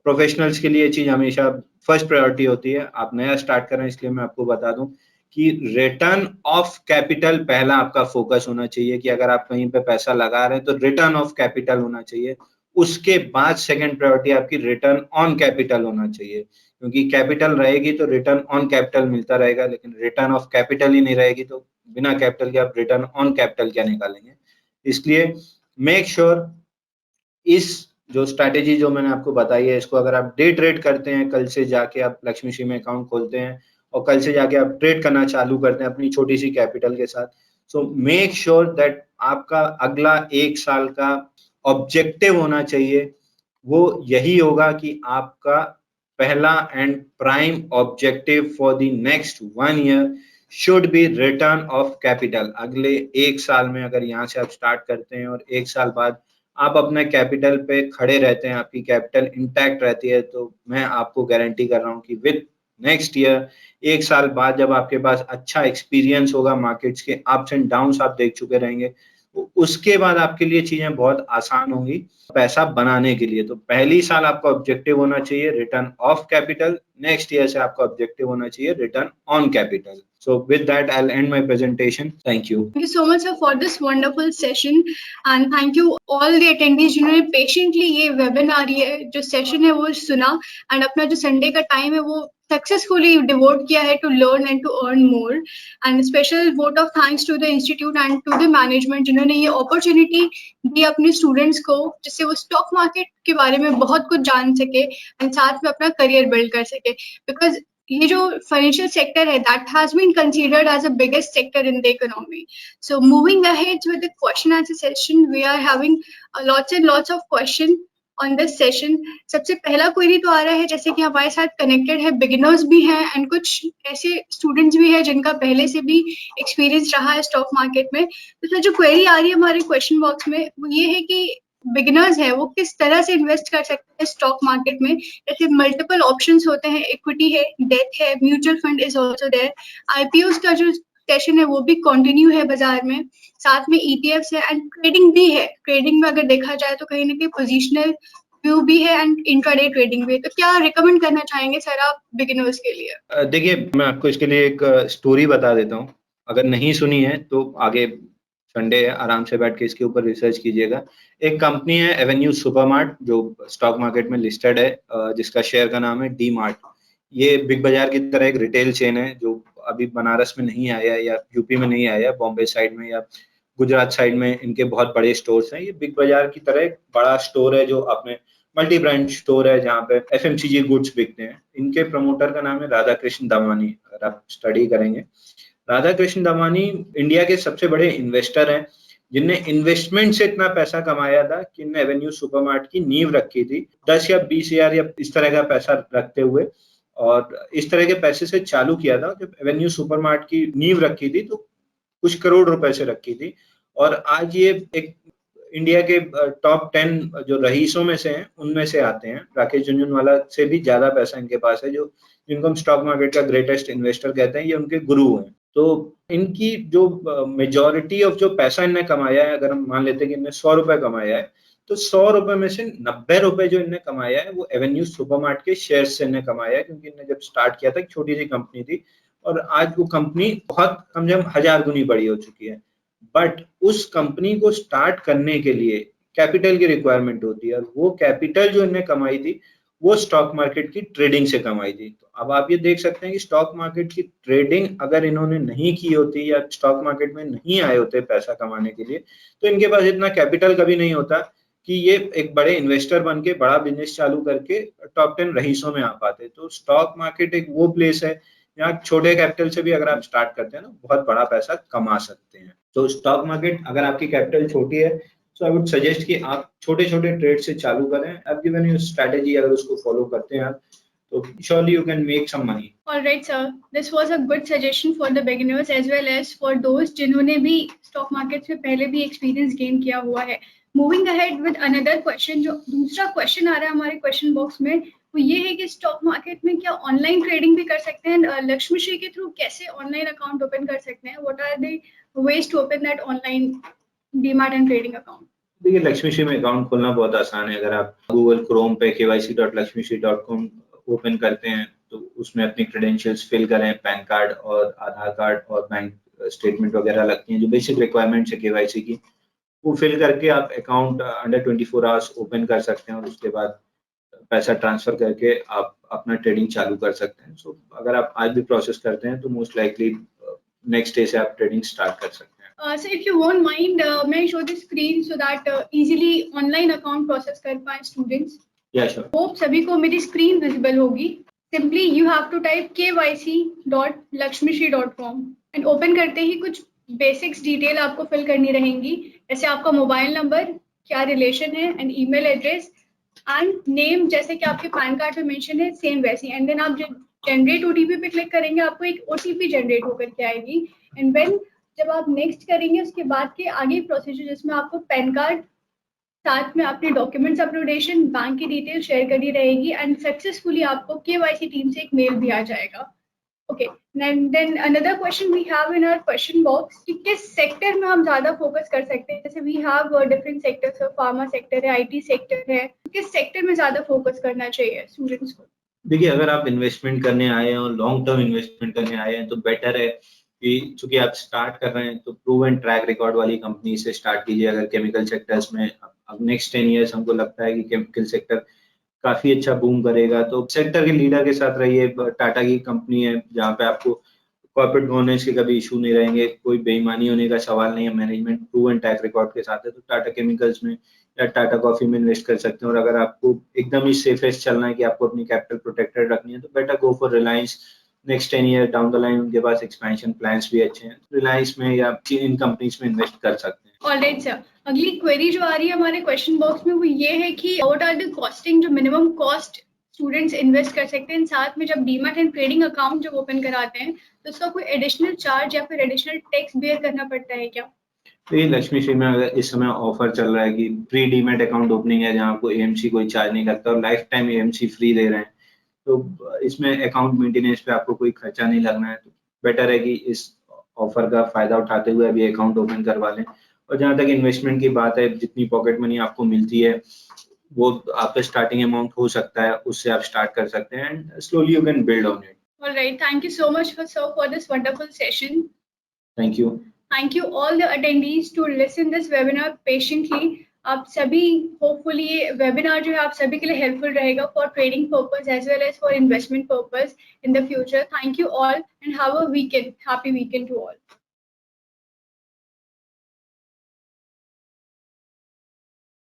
प्रोफेशनल्स के लिए ये चीज हमेशा फर्स्ट प्रायोरिटी होती है। आप नया स्टार्ट कर रहे हैं इसलिए मैं आपको बता दूं कि रिटर्न ऑफ कैपिटल पहला आपका फोकस होना चाहिए, कि अगर आप कहीं पे पैसा लगा रहे हैं तो रिटर्न ऑफ कैपिटल होना चाहिए। उसके बाद सेकंड प्रायोरिटी आपकी रिटर्न ऑन कैपिटल होना चाहिए, क्योंकि कैपिटल रहेगी तो रिटर्न ऑन कैपिटल मिलता रहेगा, लेकिन रिटर्न ऑफ कैपिटल ही नहीं रहेगी तो बिना कैपिटल के आप रिटर्न ऑन कैपिटल क्या निकालेंगे। इसलिए मेक श्योर इस जो स्ट्रैटेजी जो मैंने आपको बताई है, इसको अगर आप डे ट्रेड करते हैं, कल से जाके आप लक्ष्मी में अकाउंट खोलते हैं और कल से जाके आप ट्रेड करना चालू करते हैं अपनी छोटी सी कैपिटल के साथ, सो मेक श्योर दैट आपका अगला 1 साल का ऑब्जेक्टिव होना चाहिए, वो यही होगा कि आपका पहला and prime objective for the next 1 year should be return of capital. अगले 1 साल में अगर यहाँ से आप स्टार्ट करते हैं और 1 साल बाद आप अपने कैपिटल पे खड़े रहते हैं, आपकी कैपिटल इंटैक्ट रहती है, तो मैं आपको गारंटी कर रहा हूँ कि विद नेक्स्ट ईयर, 1 साल बाद जब आपके पास अच्छा एक्सपीरियंस होगा, मार्केट्स के अप्स एंड डाउन्स आप देख चुके रहेंगे, उसके बाद आपके लिए चीजें बहुत आसान होंगी पैसा बनाने के लिए। तो पहली साल आपका ऑब्जेक्टिव होना चाहिए return of capital, next year से आपका ऑब्जेक्टिव होना चाहिए return on capital. So with that, I'll end my presentation. Thank you. Thank you so much sir for this wonderful session and thank you all the attendees जिन्होंने patiently ये webinar ये जो session है वो सुना and अपना जो Sunday का time है वो successfully devote किया है to learn and to earn more and special vote of thanks to the institute and to the management जिन्होंने ये opportunity दी अपने students को, जिससे वो stock market के बारे में बहुत कुछ जान सके and साथ में अपना career build कर सके, because ये जो फाइनेंशियल सेक्टर है that has been considered as the biggest sector in the economy. So moving ahead with the question answer session, we are having lots and lots of question on this session. सबसे पहला query तो आ रहा है, जैसे कि हमारे साथ connected है बिगिनर्स भी हैं एंड कुछ ऐसे स्टूडेंट्स भी हैं जिनका पहले से भी एक्सपीरियंस रहा है स्टॉक मार्केट में। तो जो क्वेरी आ रही है हमारे क्वेश्चन बॉक्स में वो ये है कि बिगिनर्स है वो किस तरह से इन्वेस्ट कर सकते हैं स्टॉक मार्केट में। जैसे मल्टीपल ऑप्शंस होते हैं, इक्विटी है, डेट है, mutual fund is also there, IPOs का जो सेशन है वो भी कंटिन्यू है बाजार में, साथ में ईटीएफ्स है एंड ट्रेडिंग भी है। ट्रेडिंग में अगर देखा जाए तो कहीं ना कहीं पोजिशनल व्यू भी है एंड इंट्राडे ट्रेडिंग भी है। तो क्या रिकमेंड करना चाहेंगे सर आप बिगिनर्स के लिए? देखिए, मैं आपको इसके लिए एक स्टोरी बता देता हूँ, अगर नहीं सुनी है तो आगे संडे है, आराम से बैठ के इसके ऊपर रिसर्च कीजिएगा। एक कंपनी है एवेन्यू सुपरमार्ट जो स्टॉक मार्केट में लिस्टेड है, जिसका शेयर का नाम है डी मार्ट। ये बिग बाजार की तरह एक रिटेल चेन है जो अभी बनारस में नहीं आया या यूपी में नहीं आया, बॉम्बे साइड में या गुजरात साइड में इनके बहुत बड़े स्टोर्स हैं। ये बिग बाजार की तरह एक बड़ा स्टोर है जो अपने मल्टी ब्रांड स्टोर है जहाँ पे एफएमसीजी गुड्स बिकते हैं। इनके प्रमोटर का नाम है राधा कृष्ण दमानी। अगर आप स्टडी करेंगे, राधा कृष्ण दमानी इंडिया के सबसे बड़े इन्वेस्टर हैं जिनने इन्वेस्टमेंट से इतना पैसा कमाया था कि इन्होंने एवेन्यू सुपरमार्ट की नींव रखी थी 10 या 20 हजार या इस तरह का पैसा रखते हुए, और इस तरह के पैसे से चालू किया था। जब एवेन्यू सुपरमार्ट की नींव रखी थी तो कुछ करोड़ रुपए से रखी थी, और आज ये एक इंडिया के टॉप 10 जो रईसों में से हैं उनमें से आते हैं। राकेश झुनझुनवाला से भी ज्यादा पैसा इनके पास है, जो जिनको हम स्टॉक मार्केट का ग्रेटेस्ट इन्वेस्टर कहते हैं, ये उनके गुरु हैं। तो इनकी जो मेजॉरिटी ऑफ जो पैसा इनने कमाया है, अगर हम मान लेते हैं कि इनने 100 रुपए कमाया है, तो 100 रुपए में से 90 रुपए जो इनने कमाया है वो एवेन्यू सुपरमार्ट के शेयर से इनने कमाया है, क्योंकि इनने जब स्टार्ट किया था एक छोटी सी कंपनी थी और आज वो कंपनी बहुत कम से कम 1000 गुनी बड़ी हो चुकी है। बट उस कंपनी को स्टार्ट करने के लिए कैपिटल की रिक्वायरमेंट होती है, और वो कैपिटल जो इन्हें कमाई थी वो स्टॉक मार्केट की ट्रेडिंग से कमाई थी। तो अब आप ये देख सकते हैं कि स्टॉक मार्केट की ट्रेडिंग अगर इन्होंने नहीं की होती या स्टॉक मार्केट में नहीं आए होते पैसा कमाने के लिए, तो इनके पास इतना कैपिटल कभी नहीं होता कि ये एक बड़े इन्वेस्टर बन के बड़ा बिजनेस चालू करके टॉप 10 रईसों में आ पाते। तो स्टॉक मार्केट एक वो प्लेस है यहाँ छोटे कैपिटल से भी अगर आप स्टार्ट करते हैं ना, बहुत बड़ा पैसा कमा सकते हैं। तो स्टॉक मार्केट अगर आपकी कैपिटल छोटी है, सो आई वुड सजेस्ट कि आप छोटे छोटे ट्रेड से चालू करें। अब गिवन यू स्ट्रैटेजी, अगर उसको फॉलो करते हैं आप, So surely you can make some money. All right, sir. This was a good suggestion for the beginners as well as for those जिन्होंने भी stock market में पहले भी experience gain किया हुआ है. Moving ahead with another question, जो दूसरा question आ रहा है हमारे question box में, वो ये है कि stock market में क्या online trading भी कर सकते हैं? लक्ष्मी श्री के through कैसे online account open कर सकते हैं? What are the ways to open that online Demat and trading account? देखिए, लक्ष्मी श्री में अकाउंट खोलना बहुत आसान है. अगर आप गूगल क्रोम पे kyc.lakshmishree.com ओपन करते हैं तो उसमें अपनी क्रेडेंशियल्स फिल करें, पैन कार्ड और आधार कार्ड और बैंक स्टेटमेंट वगैरह लगती हैं जो बेसिक रिक्वायरमेंट्स है केवाईसी की, वो फिल करके आप अकाउंट अंडर 24 आवर्स ओपन कर सकते हैं और उसके बाद पैसा ट्रांसफर करके आप अपना ट्रेडिंग चालू कर सकते हैं. सो अगर आप आज भी प्रोसेस करते हैं तो मोस्ट लाइकली नेक्स्ट डे से आप ट्रेडिंग स्टार्ट कर सकते हैं. So if you won't mind, may I show the screen so that easily online account process कर पाएं students? Yeah, sure. Hope सभी को मेरी screen visible होगी. Simply you have to type kyc.lakshmishree.com and open करते ही कुछ basics detail आपको fill करनी रहेंगी. जैसे आपका मोबाइल नंबर, क्या रिलेशन है, and email address and name जैसे कि आपके पैन कार्ड पे मेंशन है सेम वैसी. एंड देन आप जनरेट ओटीपी पे क्लिक करेंगे, आपको एक ओटीपी जनरेट होकर के आएगी. एंड देन जब आप नेक्स्ट करेंगे उसके बाद के आगे प्रोसीजर जिसमें आपको पैन कार्ड साथ में अपने डॉक्यूमेंट्स अपलोडेशन, बैंक की डिटेल शेयर करनी रहेगी एंड सक्सेसफुली आपको केवाईसी टीम से एक मेल भी आ जाएगा. Okay, then another question we have in our question box कि किस सेक्टर में हम ज्यादा फोकस कर सकते हैं. जैसे we have different sectors, pharma sector है, आईटी सेक्टर है, किस सेक्टर में ज्यादा फोकस करना चाहिए स्टूडेंट्स को? देखिए, अगर आप इन्वेस्टमेंट करने आए हैं और लॉन्ग टर्म इन्वेस्टमेंट करने आए हैं तो बेटर है कि चूंकि आप स्टार्ट कर रहे हैं तो प्रूव एंड ट्रैक रिकॉर्ड वाली कंपनी से स्टार्ट कीजिए. अगर केमिकल सेक्टर्स में अब नेक्स्ट 10 ईयर्स हमको लगता है कि केमिकल सेक्टर काफी अच्छा बूम करेगा तो सेक्टर के लीडर के साथ रहिए. टाटा की कंपनी है जहाँ पे आपको कॉर्पोरेट गवर्नेंस के कभी इशू नहीं रहेंगे, कोई बेईमानी होने का सवाल नहीं है, management prove and track record के साथ है. तो टाटा केमिकल्स में या टाटा कॉफी में इन्वेस्ट कर सकते हैं. और अगर आपको एकदम ही सेफेस्ट चलना है कि आपको अपनी कैपिटल प्रोटेक्टेड रखनी है तो better go for Reliance. Next 10 year down the line उनके पास एक्सपेंशन प्लान्स भी अच्छे हैं. रिलायंस में या इन कंपनीज में इन्वेस्ट कर सकते हैं. ऑलराइट सर, अगली क्वेरी जो आ रही है हमारे क्वेश्चन बॉक्स में वो ये है कि व्हाट आर द कॉस्टिंग, जो मिनिमम कॉस्ट स्टूडेंट्स इन्वेस्ट कर सकते हैं. साथ में जब डीमैट एंड ट्रेडिंग अकाउंट जब ओपन कराते हैं तो उसका कोई एडिशनल चार्ज या फिर एडिशनल टैक्स बेयर करना पड़ता है क्या? तो ये लक्ष्मी श्री में अगर इस समय ऑफर चल रहा है कि प्री डीमैट अकाउंट ओपनिंग है जहाँ आपको एएमसी कोई चार्ज नहीं करता और लाइफ टाइम एएमसी फ्री दे रहे हैं. तो इसमें अकाउंट मेंटेनेंस पे आपको कोई खर्चा नहीं लगना है. तो बेटर है कि इस ऑफर का फायदा उठाते हुए अभी अकाउंट ओपन करवा लें. और जहाँ तक इन्वेस्टमेंट की बात है, जितनी पॉकेट मनी आपको मिलती है वो आपका स्टार्टिंग अमाउंट हो सकता है, उससे आप स्टार्ट कर सकते हैं and slowly you can build on it. Alright, thank you so much for this wonderful session. Thank you. Thank you all the attendees to listen this webinar patiently. आप सभी होपफुली ये वेबिनार जो है आप सभी के लिए हेल्पफुल रहेगा for trading purpose as well as for investment purpose in the future. Thank you all and have a weekend, happy weekend to all.